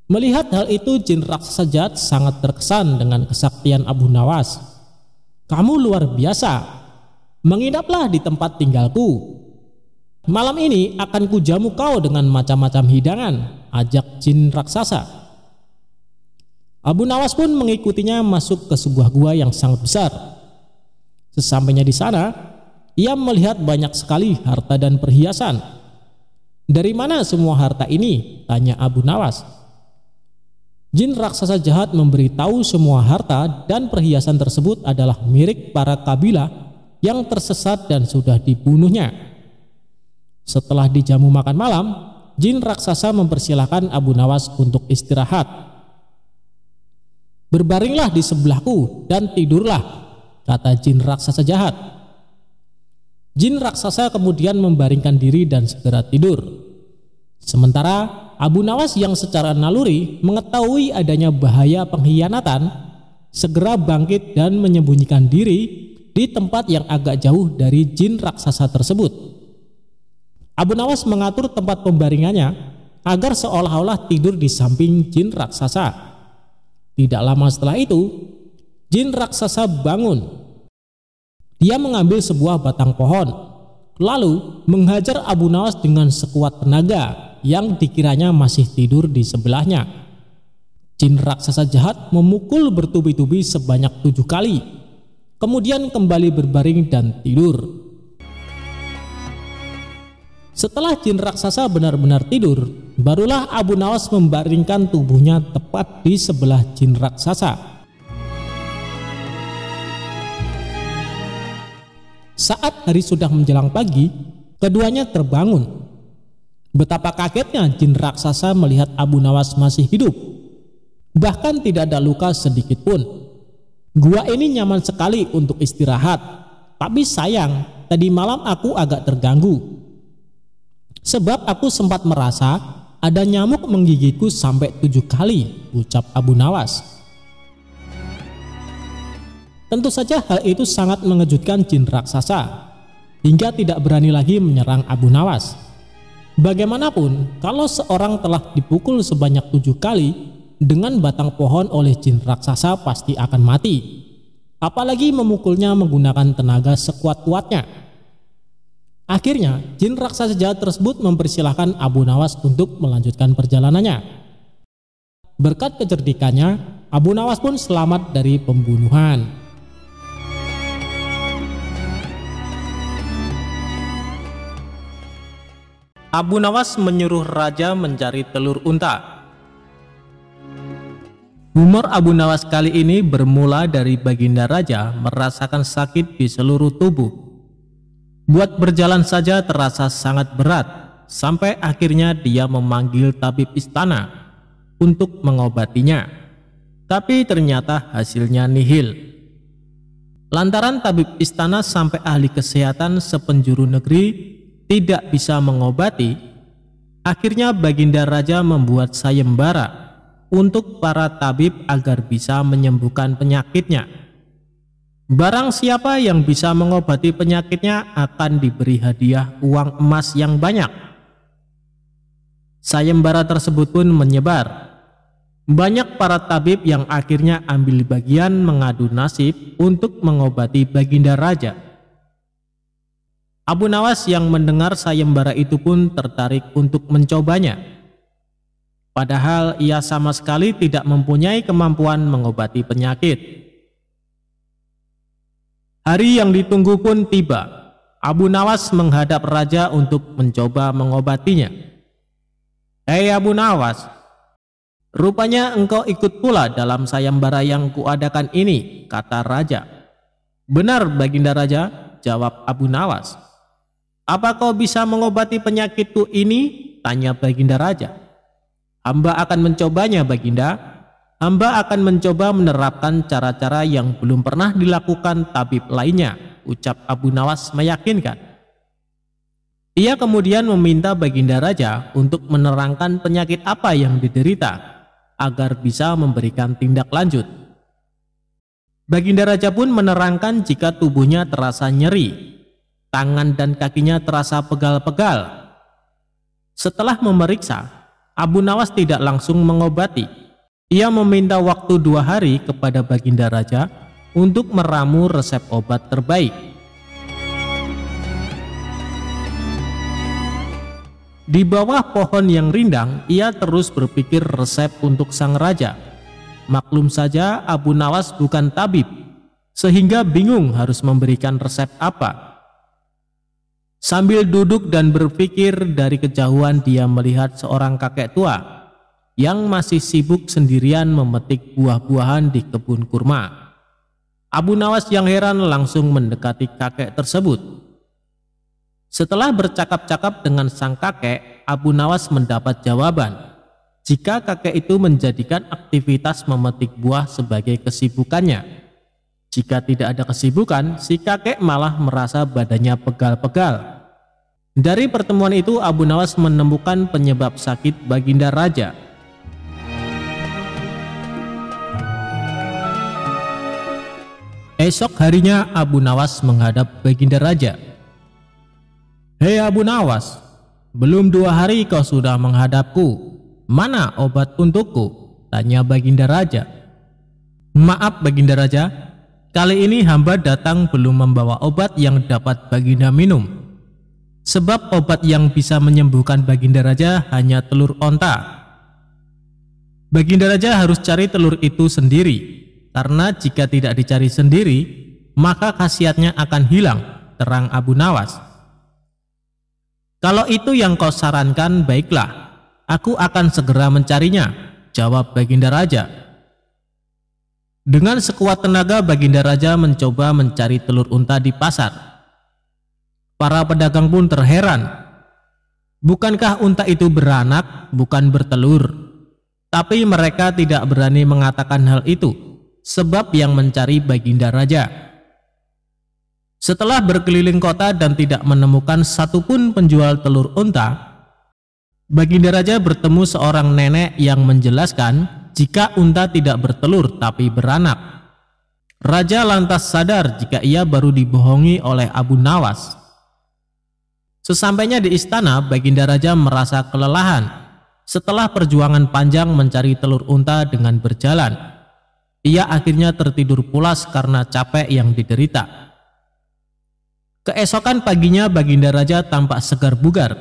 Melihat hal itu, jin raksasa jahat sangat terkesan dengan kesaktian Abu Nawas. Kamu luar biasa, menginaplah di tempat tinggalku. Malam ini akan kujamu kau dengan macam-macam hidangan, ajak jin raksasa. Abu Nawas pun mengikutinya masuk ke sebuah gua yang sangat besar. Sesampainya di sana, ia melihat banyak sekali harta dan perhiasan. Dari mana semua harta ini? Tanya Abu Nawas. Jin raksasa jahat memberitahu semua harta dan perhiasan tersebut adalah milik para kabilah yang tersesat dan sudah dibunuhnya. Setelah dijamu makan malam, jin raksasa mempersilahkan Abu Nawas untuk istirahat. Berbaringlah di sebelahku dan tidurlah, kata jin raksasa jahat. Jin raksasa kemudian membaringkan diri dan segera tidur. Sementara Abu Nawas yang secara naluri mengetahui adanya bahaya pengkhianatan, segera bangkit dan menyembunyikan diri di tempat yang agak jauh dari jin raksasa tersebut. Abu Nawas mengatur tempat pembaringannya agar seolah-olah tidur di samping jin raksasa. Tidak lama setelah itu, jin raksasa bangun. Dia mengambil sebuah batang pohon, lalu menghajar Abu Nawas dengan sekuat tenaga yang dikiranya masih tidur di sebelahnya. Jin raksasa jahat memukul bertubi-tubi sebanyak 7 kali, kemudian kembali berbaring dan tidur. Setelah jin raksasa benar-benar tidur, barulah Abu Nawas membaringkan tubuhnya tepat di sebelah jin raksasa. Saat hari sudah menjelang pagi, keduanya terbangun. Betapa kagetnya jin raksasa melihat Abu Nawas masih hidup. Bahkan tidak ada luka sedikit pun. Gua ini nyaman sekali untuk istirahat, tapi sayang, tadi malam aku agak terganggu. Sebab aku sempat merasa ada nyamuk menggigitku sampai 7 kali, ucap Abu Nawas. Tentu saja hal itu sangat mengejutkan jin raksasa, hingga tidak berani lagi menyerang Abu Nawas. Bagaimanapun, kalau seorang telah dipukul sebanyak 7 kali dengan batang pohon oleh jin raksasa pasti akan mati. Apalagi memukulnya menggunakan tenaga sekuat-kuatnya. Akhirnya, jin raksasa jahat tersebut mempersilahkan Abu Nawas untuk melanjutkan perjalanannya. Berkat kecerdikannya, Abu Nawas pun selamat dari pembunuhan. Abu Nawas menyuruh raja mencari telur unta. Humor Abu Nawas kali ini bermula dari baginda raja merasakan sakit di seluruh tubuh. Buat berjalan saja terasa sangat berat, sampai akhirnya dia memanggil tabib istana untuk mengobatinya. Tapi ternyata hasilnya nihil. Lantaran tabib istana sampai ahli kesehatan sepenjuru negeri tidak bisa mengobati, akhirnya baginda raja membuat sayembara untuk para tabib agar bisa menyembuhkan penyakitnya. Barang siapa yang bisa mengobati penyakitnya akan diberi hadiah uang emas yang banyak. Sayembara tersebut pun menyebar. Banyak para tabib yang akhirnya ambil bagian mengadu nasib untuk mengobati Baginda Raja. Abu Nawas yang mendengar sayembara itu pun tertarik untuk mencobanya. Padahal ia sama sekali tidak mempunyai kemampuan mengobati penyakit. Hari yang ditunggu pun tiba. Abu Nawas menghadap raja untuk mencoba mengobatinya. "Hei Abu Nawas, rupanya engkau ikut pula dalam sayembara yang kuadakan ini," kata raja. "Benar Baginda Raja," jawab Abu Nawas. "Apa kau bisa mengobati penyakitku ini?" tanya Baginda Raja. "Hamba akan mencobanya Baginda. Hamba akan mencoba menerapkan cara-cara yang belum pernah dilakukan tabib lainnya," ucap Abu Nawas meyakinkan. Ia kemudian meminta Baginda Raja untuk menerangkan penyakit apa yang diderita agar bisa memberikan tindak lanjut. Baginda Raja pun menerangkan jika tubuhnya terasa nyeri, tangan dan kakinya terasa pegal-pegal. Setelah memeriksa, Abu Nawas tidak langsung mengobati. Ia meminta waktu 2 hari kepada Baginda Raja untuk meramu resep obat terbaik. Di bawah pohon yang rindang, ia terus berpikir resep untuk sang raja. Maklum saja Abu Nawas bukan tabib, sehingga bingung harus memberikan resep apa. Sambil duduk dan berpikir, dari kejauhan dia melihat seorang kakek tua yang masih sibuk sendirian memetik buah-buahan di kebun kurma. Abu Nawas yang heran langsung mendekati kakek tersebut. Setelah bercakap-cakap dengan sang kakek, Abu Nawas mendapat jawaban jika kakek itu menjadikan aktivitas memetik buah sebagai kesibukannya. Jika tidak ada kesibukan, si kakek malah merasa badannya pegal-pegal. Dari pertemuan itu, Abu Nawas menemukan penyebab sakit Baginda Raja. Esok harinya Abu Nawas menghadap Baginda Raja. "Hei Abu Nawas, belum 2 hari kau sudah menghadapku. Mana obat untukku?" tanya Baginda Raja. "Maaf Baginda Raja, kali ini hamba datang belum membawa obat yang dapat Baginda minum. Sebab obat yang bisa menyembuhkan Baginda Raja hanya telur onta. Baginda Raja harus cari telur itu sendiri, karena jika tidak dicari sendiri, maka khasiatnya akan hilang," terang Abu Nawas. "Kalau itu yang kau sarankan, baiklah, aku akan segera mencarinya," jawab Baginda Raja. Dengan sekuat tenaga Baginda Raja mencoba mencari telur unta di pasar. Para pedagang pun terheran. Bukankah unta itu beranak, bukan bertelur? Tapi mereka tidak berani mengatakan hal itu, sebab yang mencari Baginda Raja. Setelah berkeliling kota dan tidak menemukan satupun penjual telur unta, Baginda Raja bertemu seorang nenek yang menjelaskan jika unta tidak bertelur tapi beranak. Raja lantas sadar jika ia baru dibohongi oleh Abu Nawas. Sesampainya di istana, Baginda Raja merasa kelelahan setelah perjuangan panjang mencari telur unta dengan berjalan. Ia akhirnya tertidur pulas karena capek yang diderita. Keesokan paginya Baginda Raja tampak segar bugar,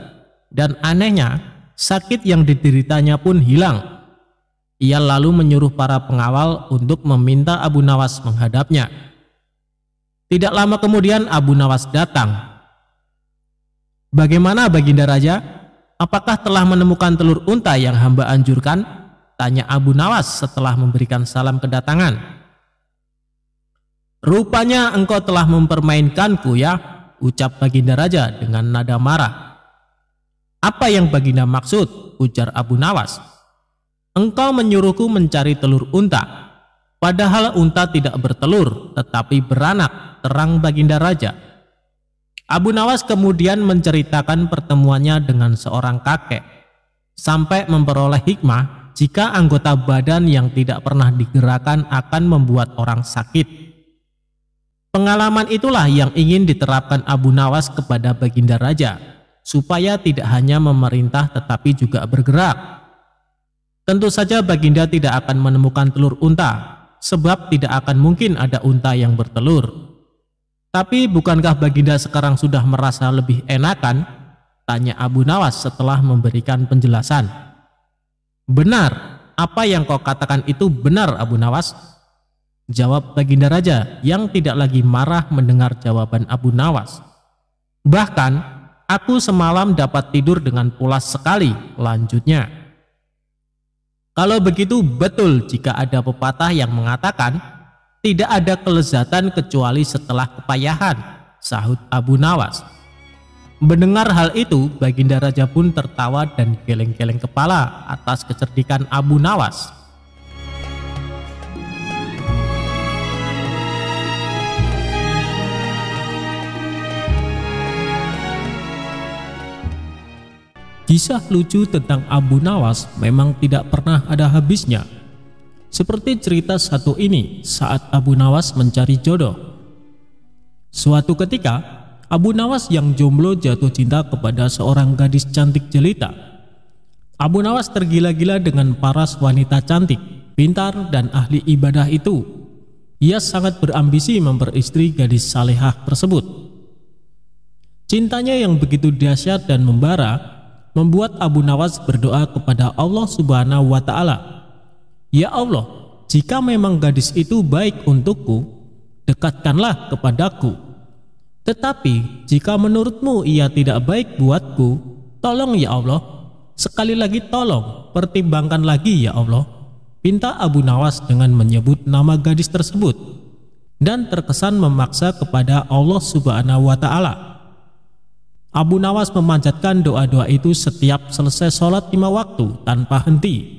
dan anehnya sakit yang dideritanya pun hilang. Ia lalu menyuruh para pengawal untuk meminta Abu Nawas menghadapnya. Tidak lama kemudian Abu Nawas datang. "Bagaimana Baginda Raja? Apakah telah menemukan telur unta yang hamba anjurkan?" tanya Abu Nawas setelah memberikan salam kedatangan. "Rupanya engkau telah mempermainkanku ya," ucap Baginda Raja dengan nada marah. "Apa yang Baginda maksud?" ujar Abu Nawas. "Engkau menyuruhku mencari telur unta, padahal unta tidak bertelur tetapi beranak," terang Baginda Raja. Abu Nawas kemudian menceritakan pertemuannya dengan seorang kakek, sampai memperoleh hikmah jika anggota badan yang tidak pernah digerakkan akan membuat orang sakit. Pengalaman itulah yang ingin diterapkan Abu Nawas kepada Baginda Raja, supaya tidak hanya memerintah tetapi juga bergerak. Tentu saja Baginda tidak akan menemukan telur unta, sebab tidak akan mungkin ada unta yang bertelur. Tapi bukankah Baginda sekarang sudah merasa lebih enakan? Tanya Abu Nawas setelah memberikan penjelasan. Benar, apa yang kau katakan itu benar Abu Nawas, jawab Baginda Raja yang tidak lagi marah mendengar jawaban Abu Nawas. Bahkan aku semalam dapat tidur dengan pulas sekali, lanjutnya. Kalau begitu betul jika ada pepatah yang mengatakan tidak ada kelezatan kecuali setelah kepayahan, sahut Abu Nawas. Mendengar hal itu, Baginda Raja pun tertawa dan geleng-geleng kepala atas kecerdikan Abu Nawas. Kisah lucu tentang Abu Nawas memang tidak pernah ada habisnya. Seperti cerita satu ini saat Abu Nawas mencari jodoh. Suatu ketika, Abu Nawas yang jomblo jatuh cinta kepada seorang gadis cantik jelita. Abu Nawas tergila-gila dengan paras wanita cantik, pintar, dan ahli ibadah itu. Ia sangat berambisi memperistri gadis salehah tersebut. Cintanya yang begitu dahsyat dan membara membuat Abu Nawas berdoa kepada Allah Subhanahu wa Ta'ala, "Ya Allah, jika memang gadis itu baik untukku, dekatkanlah kepadaku. Tetapi jika menurutmu ia tidak baik buatku, tolong ya Allah, sekali lagi tolong, pertimbangkan lagi ya Allah," pinta Abu Nawas dengan menyebut nama gadis tersebut dan terkesan memaksa kepada Allah Subhanahu wa Ta'ala. Abu Nawas memanjatkan doa-doa itu setiap selesai sholat 5 waktu tanpa henti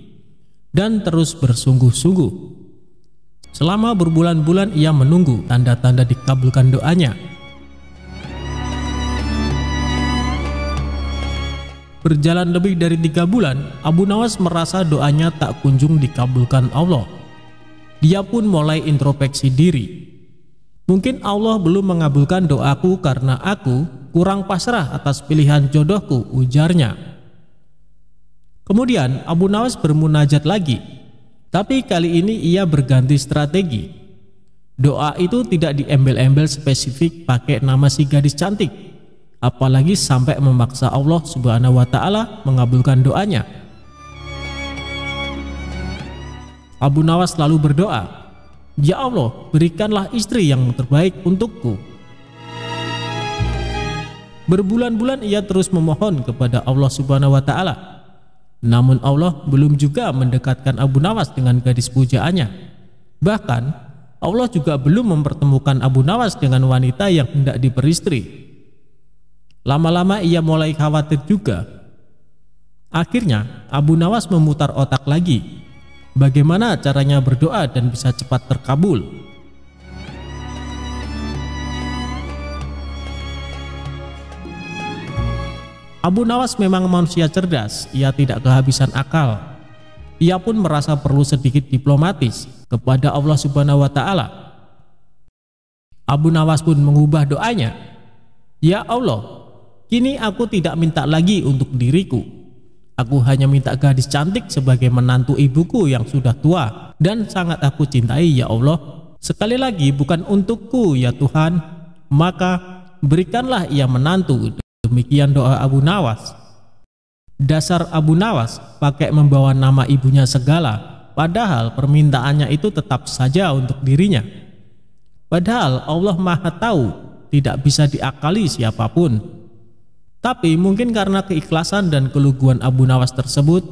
dan terus bersungguh-sungguh. Selama berbulan-bulan ia menunggu tanda-tanda dikabulkan doanya. Berjalan lebih dari 3 bulan, Abu Nawas merasa doanya tak kunjung dikabulkan Allah. Dia pun mulai introspeksi diri. Mungkin Allah belum mengabulkan doaku karena aku kurang pasrah atas pilihan jodohku, ujarnya. Kemudian Abu Nawas bermunajat lagi, tapi kali ini ia berganti strategi. Doa itu tidak diembel-embel spesifik pakai nama si gadis cantik, apalagi sampai memaksa Allah Subhanahu wa Ta'ala mengabulkan doanya. Abu Nawas lalu berdoa, "Ya Allah, berikanlah istri yang terbaik untukku." Berbulan-bulan ia terus memohon kepada Allah Subhanahu wa Ta'ala. Namun Allah belum juga mendekatkan Abu Nawas dengan gadis pujaannya. Bahkan Allah juga belum mempertemukan Abu Nawas dengan wanita yang hendak diperistri. Lama-lama ia mulai khawatir juga. Akhirnya Abu Nawas memutar otak lagi. Bagaimana caranya berdoa dan bisa cepat terkabul? Abu Nawas memang manusia cerdas, ia tidak kehabisan akal. Ia pun merasa perlu sedikit diplomatis kepada Allah Subhanahu wa Ta'ala. Abu Nawas pun mengubah doanya, "Ya Allah, kini aku tidak minta lagi untuk diriku. Aku hanya minta gadis cantik sebagai menantu ibuku yang sudah tua dan sangat aku cintai ya Allah. Sekali lagi bukan untukku ya Tuhan, maka berikanlah ia menantu." Demikian doa Abu Nawas. Dasar Abu Nawas pakai membawa nama ibunya segala, padahal permintaannya itu tetap saja untuk dirinya. Padahal Allah Maha Tahu, tidak bisa diakali siapapun. Tapi mungkin karena keikhlasan dan keluguan Abu Nawas tersebut,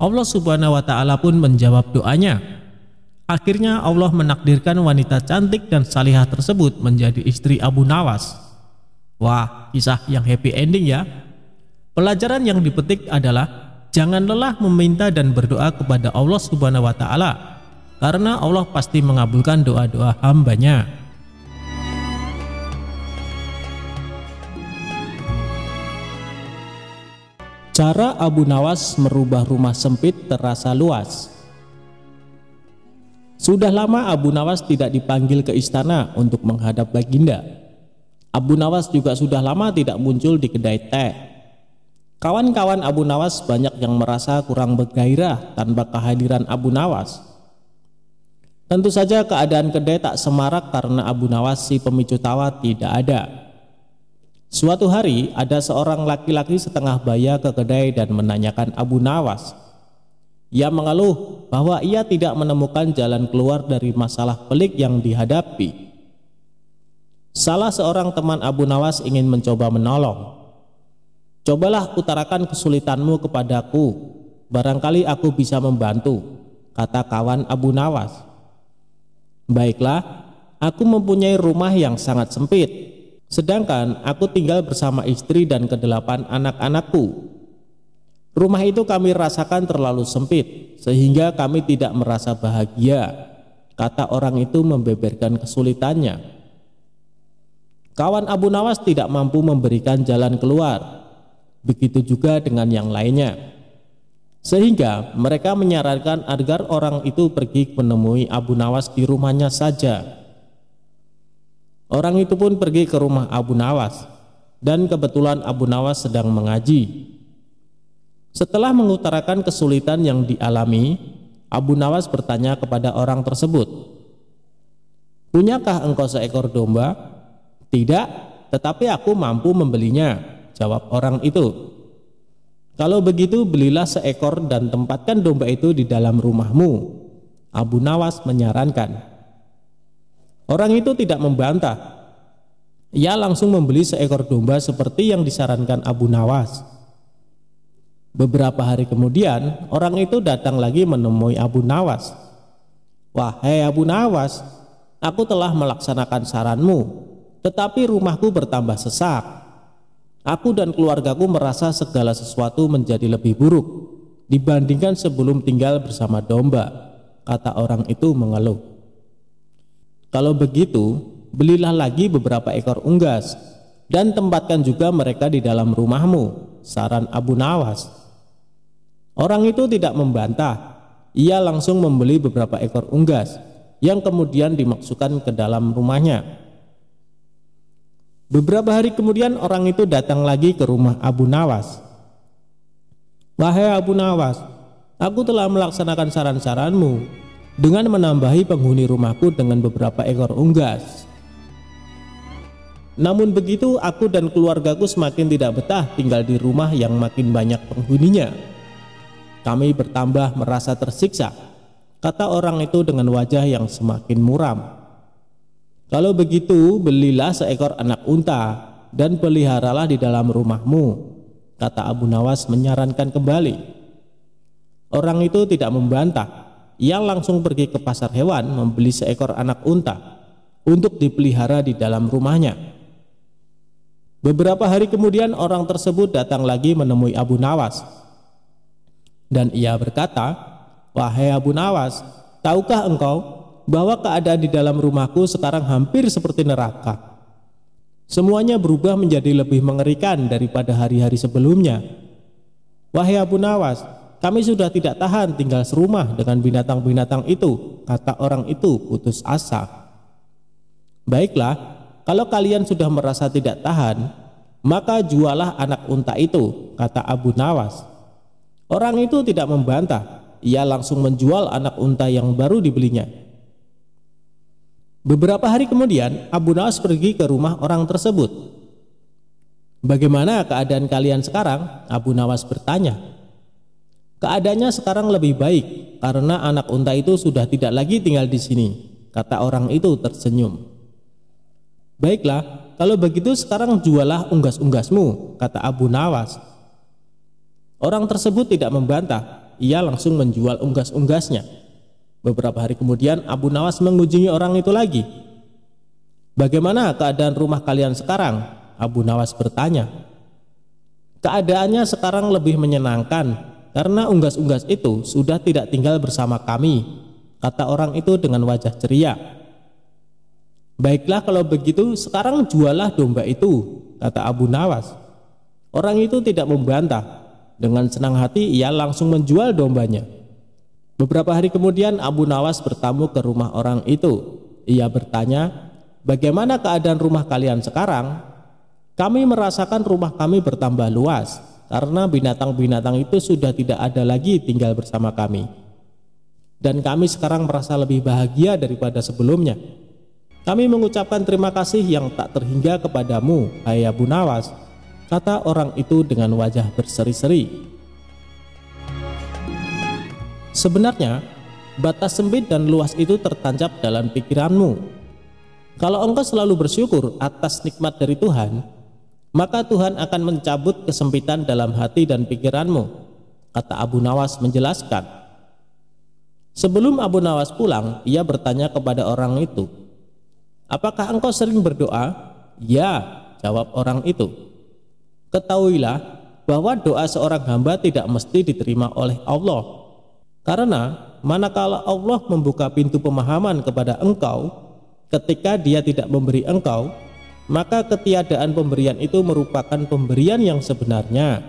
Allah Subhanahu wa Ta'ala pun menjawab doanya. Akhirnya Allah menakdirkan wanita cantik dan salihah tersebut menjadi istri Abu Nawas. Wah, kisah yang happy ending ya. Pelajaran yang dipetik adalah jangan lelah meminta dan berdoa kepada Allah Subhanahu wa Ta'ala, karena Allah pasti mengabulkan doa-doa hambanya. Cara Abu Nawas merubah rumah sempit terasa luas. Sudah lama Abu Nawas tidak dipanggil ke istana untuk menghadap Baginda. Abu Nawas juga sudah lama tidak muncul di kedai teh. Kawan-kawan Abu Nawas banyak yang merasa kurang bergairah tanpa kehadiran Abu Nawas. Tentu saja keadaan kedai tak semarak karena Abu Nawas si pemicu tawa tidak ada. Suatu hari ada seorang laki-laki setengah baya ke kedai dan menanyakan Abu Nawas. Ia mengeluh bahwa ia tidak menemukan jalan keluar dari masalah pelik yang dihadapi. Salah seorang teman Abu Nawas ingin mencoba menolong. "Cobalah utarakan kesulitanmu kepadaku, barangkali aku bisa membantu," kata kawan Abu Nawas. "Baiklah, aku mempunyai rumah yang sangat sempit, sedangkan aku tinggal bersama istri dan ke-8 anak-anakku. Rumah itu kami rasakan terlalu sempit, sehingga kami tidak merasa bahagia," kata orang itu membeberkan kesulitannya. Kawan Abu Nawas tidak mampu memberikan jalan keluar. Begitu juga dengan yang lainnya. Sehingga mereka menyarankan agar orang itu pergi menemui Abu Nawas di rumahnya saja. Orang itu pun pergi ke rumah Abu Nawas, dan kebetulan Abu Nawas sedang mengaji. Setelah mengutarakan kesulitan yang dialami, Abu Nawas bertanya kepada orang tersebut, "Punyakah engkau seekor domba?" "Tidak, tetapi aku mampu membelinya," jawab orang itu. "Kalau begitu belilah seekor dan tempatkan domba itu di dalam rumahmu," Abu Nawas menyarankan. Orang itu tidak membantah. Ia langsung membeli seekor domba seperti yang disarankan Abu Nawas. Beberapa hari kemudian orang itu datang lagi menemui Abu Nawas. "Wahai Abu Nawas, aku telah melaksanakan saranmu, tetapi rumahku bertambah sesak. Aku dan keluargaku merasa segala sesuatu menjadi lebih buruk dibandingkan sebelum tinggal bersama domba," kata orang itu mengeluh. "Kalau begitu, belilah lagi beberapa ekor unggas dan tempatkan juga mereka di dalam rumahmu," saran Abu Nawas. Orang itu tidak membantah. Ia langsung membeli beberapa ekor unggas yang kemudian dimasukkan ke dalam rumahnya. Beberapa hari kemudian orang itu datang lagi ke rumah Abu Nawas. "Wahai Abu Nawas, aku telah melaksanakan saran-saranmu dengan menambahi penghuni rumahku dengan beberapa ekor unggas. Namun begitu aku dan keluargaku semakin tidak betah tinggal di rumah yang makin banyak penghuninya. Kami bertambah merasa tersiksa," kata orang itu dengan wajah yang semakin muram. "Kalau begitu belilah seekor anak unta dan peliharalah di dalam rumahmu," kata Abu Nawas menyarankan kembali. Orang itu tidak membantah. Ia langsung pergi ke pasar hewan membeli seekor anak unta untuk dipelihara di dalam rumahnya. Beberapa hari kemudian orang tersebut datang lagi menemui Abu Nawas. Dan ia berkata, "Wahai Abu Nawas, tahukah engkau bahwa keadaan di dalam rumahku sekarang hampir seperti neraka. Semuanya berubah menjadi lebih mengerikan daripada hari-hari sebelumnya. Wahai Abu Nawas, kami sudah tidak tahan tinggal serumah dengan binatang-binatang itu," kata orang itu putus asa. "Baiklah, kalau kalian sudah merasa tidak tahan, maka jualah anak unta itu," kata Abu Nawas. Orang itu tidak membantah. Ia langsung menjual anak unta yang baru dibelinya. Beberapa hari kemudian Abu Nawas pergi ke rumah orang tersebut. "Bagaimana keadaan kalian sekarang?" Abu Nawas bertanya. "Keadaannya sekarang lebih baik karena anak unta itu sudah tidak lagi tinggal di sini," kata orang itu tersenyum. "Baiklah, kalau begitu sekarang jualah unggas-unggasmu," kata Abu Nawas. Orang tersebut tidak membantah. Ia langsung menjual unggas-unggasnya. Beberapa hari kemudian Abu Nawas mengunjungi orang itu lagi. "Bagaimana keadaan rumah kalian sekarang?" Abu Nawas bertanya. "Keadaannya sekarang lebih menyenangkan karena unggas-unggas itu sudah tidak tinggal bersama kami," kata orang itu dengan wajah ceria. "Baiklah kalau begitu sekarang jualah domba itu," kata Abu Nawas. Orang itu tidak membantah. Dengan senang hati ia langsung menjual dombanya. Beberapa hari kemudian Abu Nawas bertamu ke rumah orang itu. Ia bertanya, "Bagaimana keadaan rumah kalian sekarang?" "Kami merasakan rumah kami bertambah luas karena binatang-binatang itu sudah tidak ada lagi tinggal bersama kami. Dan kami sekarang merasa lebih bahagia daripada sebelumnya. Kami mengucapkan terima kasih yang tak terhingga kepadamu, hai Abu Nawas, kata orang itu dengan wajah berseri-seri. Sebenarnya, batas sempit dan luas itu tertancap dalam pikiranmu. Kalau engkau selalu bersyukur atas nikmat dari Tuhan, maka Tuhan akan mencabut kesempitan dalam hati dan pikiranmu, kata Abu Nawas menjelaskan. Sebelum Abu Nawas pulang, ia bertanya kepada orang itu, apakah engkau sering berdoa? Ya, jawab orang itu. Ketahuilah bahwa doa seorang hamba tidak mesti diterima oleh Allah, karena manakala Allah membuka pintu pemahaman kepada engkau ketika Dia tidak memberi engkau, maka ketiadaan pemberian itu merupakan pemberian yang sebenarnya.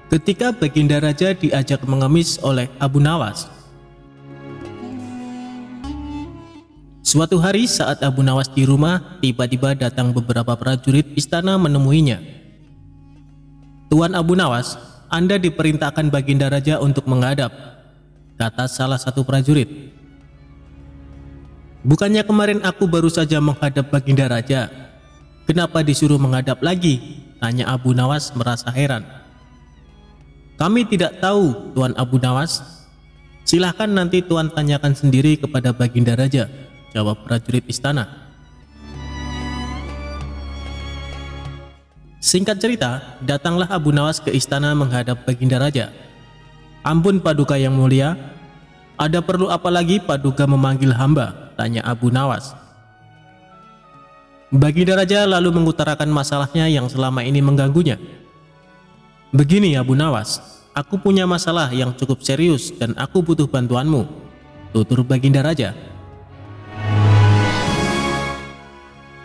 Ketika Baginda Raja diajak mengemis oleh Abu Nawas. Suatu hari saat Abu Nawas di rumah, tiba-tiba datang beberapa prajurit istana menemuinya. Tuan Abu Nawas, Anda diperintahkan Baginda Raja untuk menghadap, kata salah satu prajurit. Bukannya kemarin aku baru saja menghadap Baginda Raja, kenapa disuruh menghadap lagi? Tanya Abu Nawas merasa heran. Kami tidak tahu, Tuan Abu Nawas. Silahkan nanti Tuan tanyakan sendiri kepada Baginda Raja, jawab prajurit istana. Singkat cerita, datanglah Abu Nawas ke istana menghadap Baginda Raja. Ampun Paduka yang mulia, ada perlu apa lagi Paduka memanggil hamba? Tanya Abu Nawas. Baginda Raja lalu mengutarakan masalahnya yang selama ini mengganggunya. Begini Abu Nawas, aku punya masalah yang cukup serius dan aku butuh bantuanmu, tutur Baginda Raja.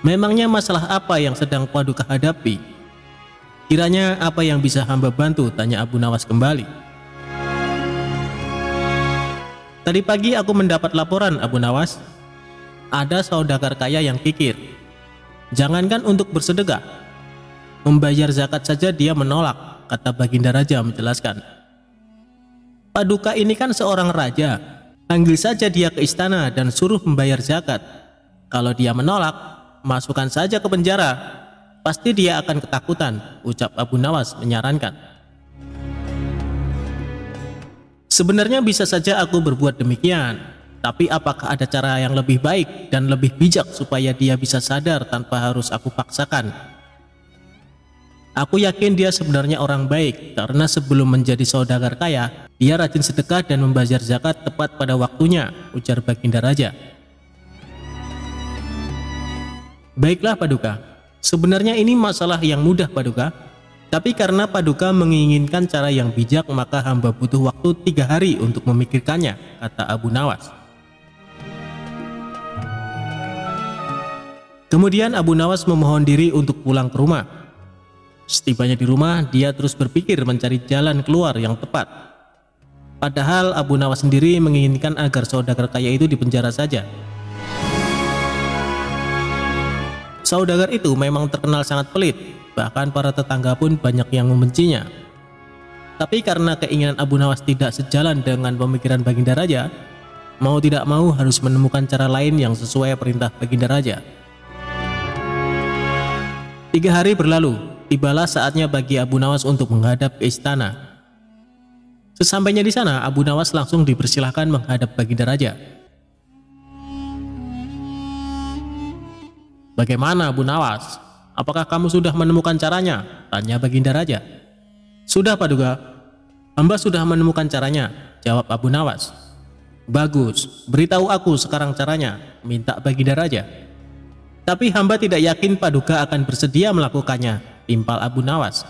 Memangnya masalah apa yang sedang Paduka hadapi? Kiranya apa yang bisa hamba bantu? Tanya Abu Nawas kembali. Tadi pagi aku mendapat laporan Abu Nawas, ada saudagar kaya yang kikir. Jangankan untuk bersedekah, membayar zakat saja dia menolak, kata Baginda Raja menjelaskan. Paduka ini kan seorang raja, panggil saja dia ke istana dan suruh membayar zakat. Kalau dia menolak, masukkan saja ke penjara, pasti dia akan ketakutan, ucap Abu Nawas menyarankan. Sebenarnya bisa saja aku berbuat demikian, tapi apakah ada cara yang lebih baik dan lebih bijak supaya dia bisa sadar tanpa harus aku paksakan? Aku yakin dia sebenarnya orang baik, karena sebelum menjadi saudagar kaya, dia rajin sedekah dan membayar zakat tepat pada waktunya, ujar Baginda Raja. Baiklah Paduka, sebenarnya ini masalah yang mudah Paduka, tapi karena Paduka menginginkan cara yang bijak, maka hamba butuh waktu 3 hari untuk memikirkannya, kata Abu Nawas. Kemudian Abu Nawas memohon diri untuk pulang ke rumah. Setibanya di rumah, dia terus berpikir mencari jalan keluar yang tepat. Padahal Abu Nawas sendiri menginginkan agar saudagar kaya itu dipenjara saja. Saudagar itu memang terkenal sangat pelit, bahkan para tetangga pun banyak yang membencinya. Tapi karena keinginan Abu Nawas tidak sejalan dengan pemikiran Baginda Raja, mau tidak mau harus menemukan cara lain yang sesuai perintah Baginda Raja. 3 hari berlalu, tibalah saatnya bagi Abu Nawas untuk menghadap ke istana. Sesampainya di sana, Abu Nawas langsung dipersilahkan menghadap Baginda Raja. Bagaimana Abu Nawas? Apakah kamu sudah menemukan caranya? Tanya Baginda Raja. Sudah Paduka, hamba sudah menemukan caranya, jawab Abu Nawas. Bagus, beritahu aku sekarang caranya, minta Baginda Raja. Tapi hamba tidak yakin Paduka akan bersedia melakukannya, timpal Abu Nawas.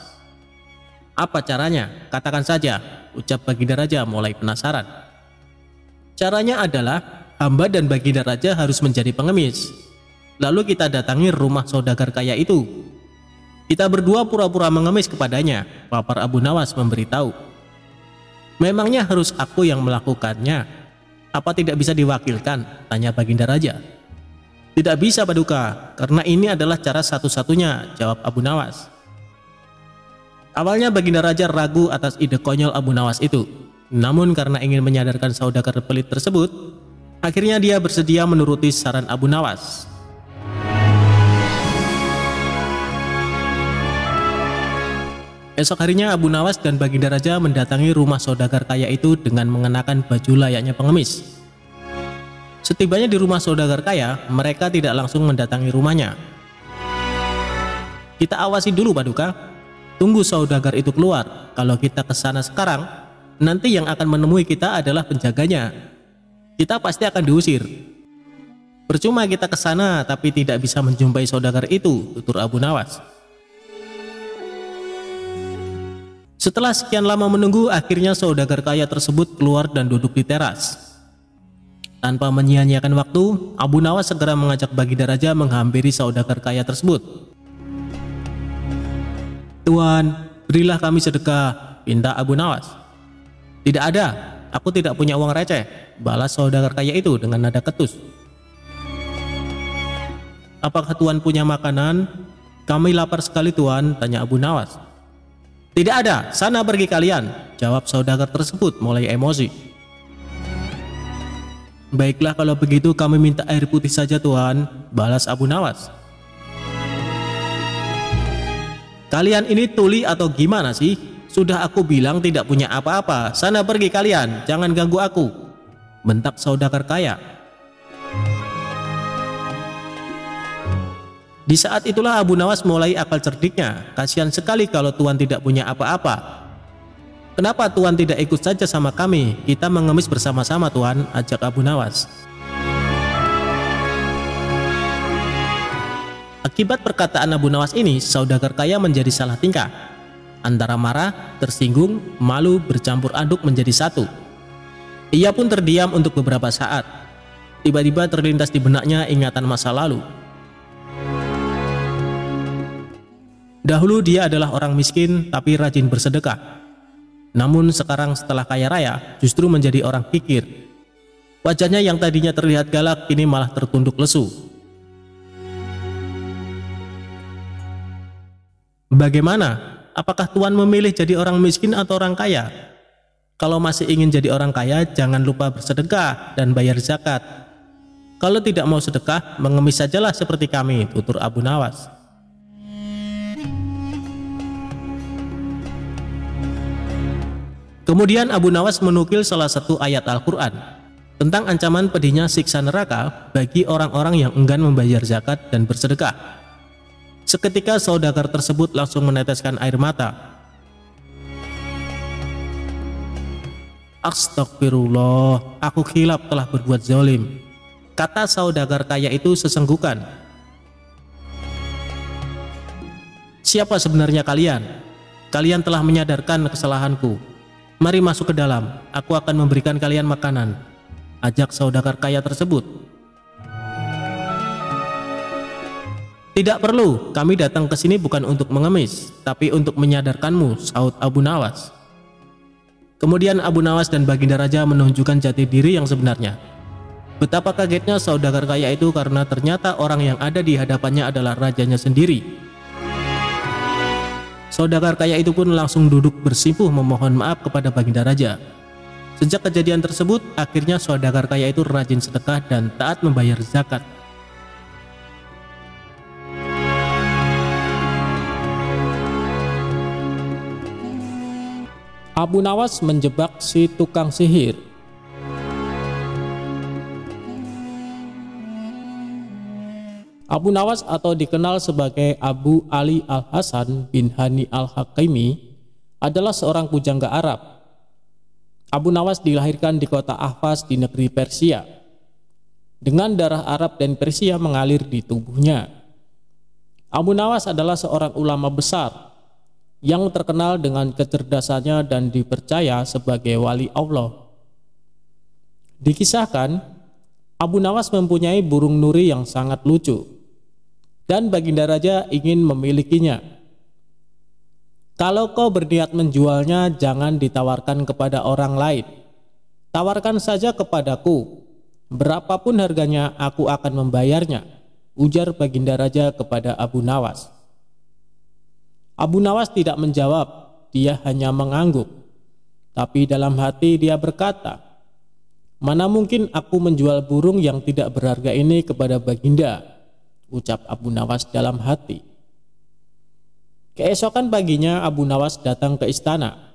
Apa caranya? Katakan saja, ucap Baginda Raja mulai penasaran. Caranya adalah hamba dan Baginda Raja harus menjadi pengemis. Lalu kita datangi rumah saudagar kaya itu. Kita berdua pura-pura mengemis kepadanya, papar Abu Nawas memberitahu. Memangnya harus aku yang melakukannya? Apa tidak bisa diwakilkan? Tanya Baginda Raja. Tidak bisa Paduka, karena ini adalah cara satu-satunya, jawab Abu Nawas. Awalnya Baginda Raja ragu atas ide konyol Abu Nawas itu. Namun karena ingin menyadarkan saudagar pelit tersebut, akhirnya dia bersedia menuruti saran Abu Nawas. Esok harinya Abu Nawas dan Baginda Raja mendatangi rumah saudagar kaya itu dengan mengenakan baju layaknya pengemis. Setibanya di rumah saudagar kaya, mereka tidak langsung mendatangi rumahnya. Kita awasi dulu Paduka, tunggu saudagar itu keluar. Kalau kita ke sana sekarang, nanti yang akan menemui kita adalah penjaganya. Kita pasti akan diusir. Percuma kita ke sana tapi tidak bisa menjumpai saudagar itu, tutur Abu Nawas. Setelah sekian lama menunggu, akhirnya saudagar kaya tersebut keluar dan duduk di teras. Tanpa menyia-nyiakan waktu, Abu Nawas segera mengajak Baginda Raja menghampiri saudagar kaya tersebut. Tuan, berilah kami sedekah, pinta Abu Nawas. Tidak ada, aku tidak punya uang receh, balas saudagar kaya itu dengan nada ketus. Apakah Tuan punya makanan? Kami lapar sekali Tuan, tanya Abu Nawas. Tidak ada, sana pergi kalian, jawab saudagar tersebut mulai emosi. Baiklah kalau begitu kami minta air putih saja Tuan, balas Abu Nawas. Kalian ini tuli atau gimana sih? Sudah aku bilang tidak punya apa-apa, sana pergi kalian, jangan ganggu aku, bentak saudagar kaya. Di saat itulah Abu Nawas mulai akal cerdiknya, kasihan sekali kalau Tuan tidak punya apa-apa. Kenapa Tuan tidak ikut saja sama kami? Kita mengemis bersama-sama Tuan, ajak Abu Nawas. Akibat perkataan Abu Nawas ini, saudagar kaya menjadi salah tingkah. Antara marah, tersinggung, malu bercampur aduk menjadi satu. Ia pun terdiam untuk beberapa saat. Tiba-tiba terlintas di benaknya ingatan masa lalu. Dahulu dia adalah orang miskin tapi rajin bersedekah. Namun sekarang setelah kaya raya justru menjadi orang kikir. Wajahnya yang tadinya terlihat galak kini malah tertunduk lesu. Bagaimana? Apakah Tuan memilih jadi orang miskin atau orang kaya? Kalau masih ingin jadi orang kaya jangan lupa bersedekah dan bayar zakat. Kalau tidak mau sedekah mengemis sajalah seperti kami, tutur Abu Nawas. Kemudian Abu Nawas menukil salah satu ayat Al-Quran tentang ancaman pedihnya siksa neraka bagi orang-orang yang enggan membayar zakat dan bersedekah. Seketika saudagar tersebut langsung meneteskan air mata. Astagfirullah, aku khilaf telah berbuat zalim, kata saudagar kaya itu sesenggukan. Siapa sebenarnya kalian? Kalian telah menyadarkan kesalahanku. Mari masuk ke dalam, aku akan memberikan kalian makanan, ajak saudagar kaya tersebut. Tidak perlu, kami datang ke sini bukan untuk mengemis, tapi untuk menyadarkanmu, sahut Abu Nawas. Kemudian Abu Nawas dan Baginda Raja menunjukkan jati diri yang sebenarnya. Betapa kagetnya saudagar kaya itu karena ternyata orang yang ada di hadapannya adalah rajanya sendiri. Saudagar kaya itu pun langsung duduk bersimpuh memohon maaf kepada Baginda Raja. Sejak kejadian tersebut, akhirnya saudagar kaya itu rajin sedekah dan taat membayar zakat. Abu Nawas menjebak si tukang sihir. Abu Nawas atau dikenal sebagai Abu Ali Al-Hasan bin Hani Al-Hakimi adalah seorang pujangga Arab. Abu Nawas dilahirkan di kota Ahvaz di negeri Persia. Dengan darah Arab dan Persia mengalir di tubuhnya. Abu Nawas adalah seorang ulama besar yang terkenal dengan kecerdasannya dan dipercaya sebagai wali Allah. Dikisahkan, Abu Nawas mempunyai burung nuri yang sangat lucu. Dan Baginda Raja ingin memilikinya. Kalau kau berniat menjualnya, jangan ditawarkan kepada orang lain. Tawarkan saja kepadaku, berapapun harganya aku akan membayarnya, ujar Baginda Raja kepada Abu Nawas. Abu Nawas tidak menjawab, dia hanya mengangguk. Tapi dalam hati dia berkata, mana mungkin aku menjual burung yang tidak berharga ini kepada Baginda, ucap Abu Nawas dalam hati. Keesokan paginya Abu Nawas datang ke istana.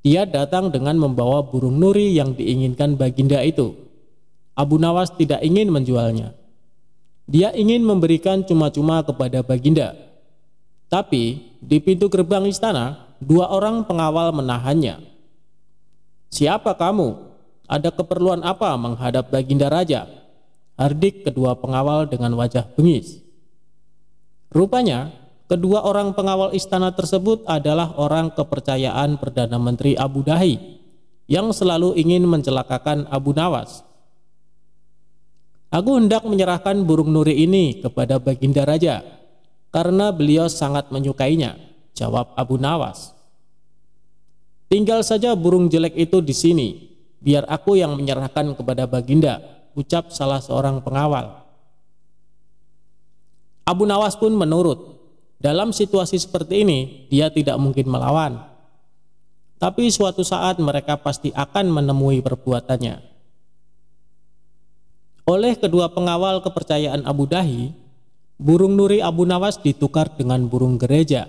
Dia datang dengan membawa burung nuri yang diinginkan Baginda itu. Abu Nawas tidak ingin menjualnya. Dia ingin memberikan cuma-cuma kepada Baginda. Tapi di pintu gerbang istana, 2 orang pengawal menahannya. Siapa kamu? Ada keperluan apa menghadap Baginda Raja? Hardik kedua pengawal dengan wajah bengis. Rupanya, kedua orang pengawal istana tersebut adalah orang kepercayaan Perdana Menteri Abu Dahi yang selalu ingin mencelakakan Abu Nawas. Aku hendak menyerahkan burung nuri ini kepada Baginda Raja karena beliau sangat menyukainya, jawab Abu Nawas. Tinggal saja burung jelek itu di sini, biar aku yang menyerahkan kepada Baginda, ucap salah seorang pengawal. Abu Nawas pun menurut. Dalam situasi seperti ini, dia tidak mungkin melawan. Tapi suatu saat mereka pasti akan menemui perbuatannya. Oleh kedua pengawal kepercayaan Abu Dahi, burung nuri Abu Nawas ditukar dengan burung gereja.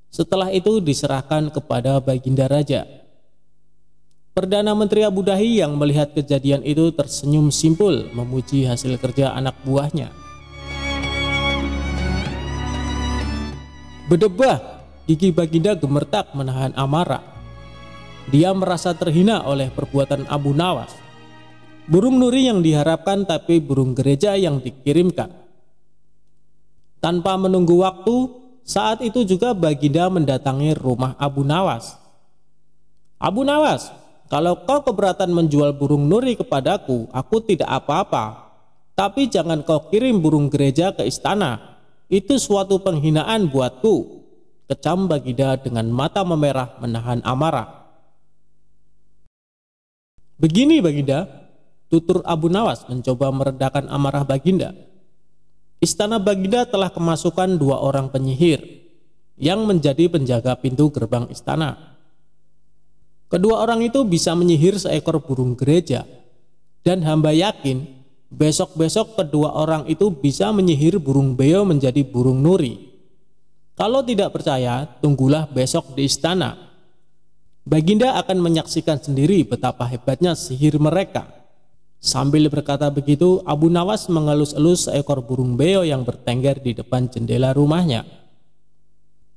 Setelah itu diserahkan kepada Baginda Raja. Perdana Menteri Abu Dahi yang melihat kejadian itu tersenyum simpul memuji hasil kerja anak buahnya. Berdebah, gigi Baginda gemertak menahan amarah. Dia merasa terhina oleh perbuatan Abu Nawas. Burung nuri yang diharapkan tapi burung gereja yang dikirimkan. Tanpa menunggu waktu, saat itu juga Baginda mendatangi rumah Abu Nawas. Abu Nawas, kalau kau keberatan menjual burung nuri kepadaku, aku tidak apa-apa. Tapi jangan kau kirim burung gereja ke istana. Itu suatu penghinaan buatku, kecam Baginda dengan mata memerah menahan amarah. Begini Baginda, tutur Abu Nawas mencoba meredakan amarah Baginda. Istana Baginda telah kemasukan 2 orang penyihir yang menjadi penjaga pintu gerbang istana. Kedua orang itu bisa menyihir seekor burung gereja, dan hamba yakin besok-besok kedua orang itu bisa menyihir burung beo menjadi burung nuri. Kalau tidak percaya, tunggulah besok di istana. Baginda akan menyaksikan sendiri betapa hebatnya sihir mereka. Sambil berkata begitu, Abu Nawas mengelus-elus seekor burung beo yang bertengger di depan jendela rumahnya.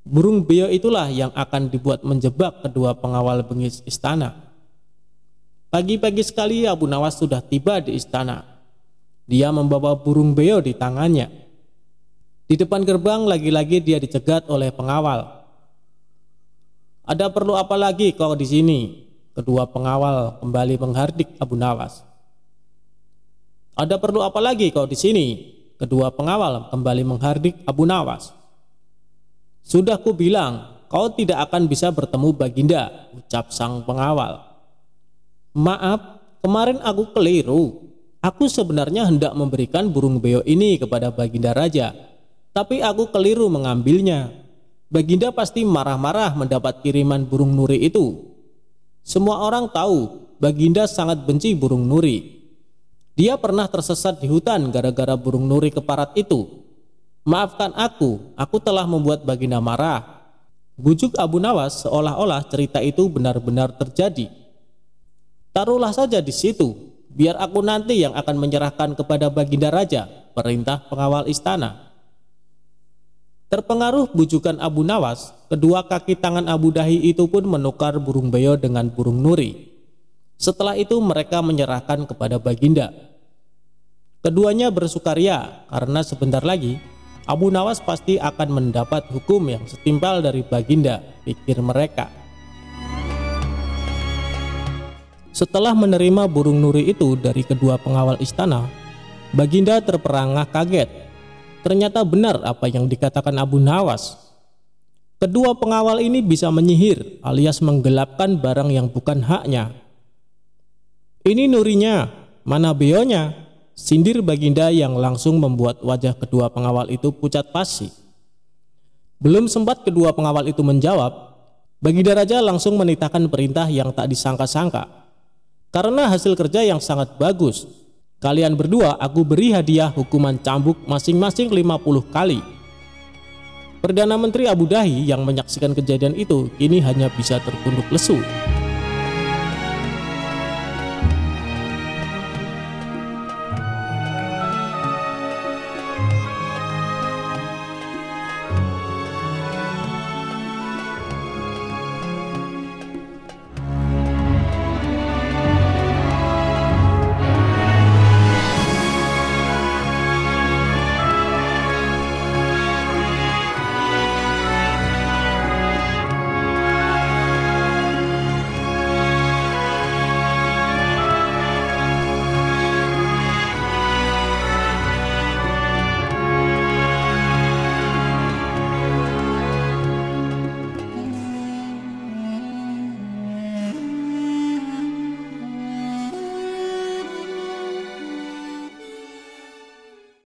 Burung beo itulah yang akan dibuat menjebak kedua pengawal bengis istana. Pagi-pagi sekali Abu Nawas sudah tiba di istana. Dia membawa burung beo di tangannya. Di depan gerbang lagi-lagi dia dicegat oleh pengawal. Ada perlu apa lagi kau di sini? Kedua pengawal kembali menghardik Abu Nawas. Ada perlu apa lagi kau di sini? Kedua pengawal kembali menghardik Abu Nawas. Sudah ku bilang, kau tidak akan bisa bertemu Baginda, ucap sang pengawal. Maaf, kemarin aku keliru. Aku sebenarnya hendak memberikan burung beo ini kepada Baginda Raja, tapi aku keliru mengambilnya. Baginda pasti marah-marah mendapat kiriman burung nuri itu. Semua orang tahu Baginda sangat benci burung nuri. Dia pernah tersesat di hutan gara-gara burung nuri keparat itu. Maafkan aku telah membuat Baginda marah. Bujuk Abu Nawas seolah-olah cerita itu benar-benar terjadi. Taruhlah saja di situ. Biar aku nanti yang akan menyerahkan kepada Baginda Raja, perintah pengawal istana. Terpengaruh bujukan Abu Nawas, kedua kaki tangan Abu Dahi itu pun menukar burung beo dengan burung nuri. Setelah itu mereka menyerahkan kepada Baginda. Keduanya bersukaria karena sebentar lagi Abu Nawas pasti akan mendapat hukum yang setimpal dari Baginda, pikir mereka. Setelah menerima burung nuri itu dari kedua pengawal istana, Baginda terperangah kaget. Ternyata benar apa yang dikatakan Abu Nawas. Kedua pengawal ini bisa menyihir alias menggelapkan barang yang bukan haknya. "Ini Nurinya, mana beonya?" sindir Baginda yang langsung membuat wajah kedua pengawal itu pucat pasi. Belum sempat kedua pengawal itu menjawab, Baginda Raja langsung menitahkan perintah yang tak disangka-sangka. "Karena hasil kerja yang sangat bagus, kalian berdua aku beri hadiah hukuman cambuk masing-masing 50 kali. Perdana Menteri Abu Dhabi yang menyaksikan kejadian itu kini hanya bisa tertunduk lesu.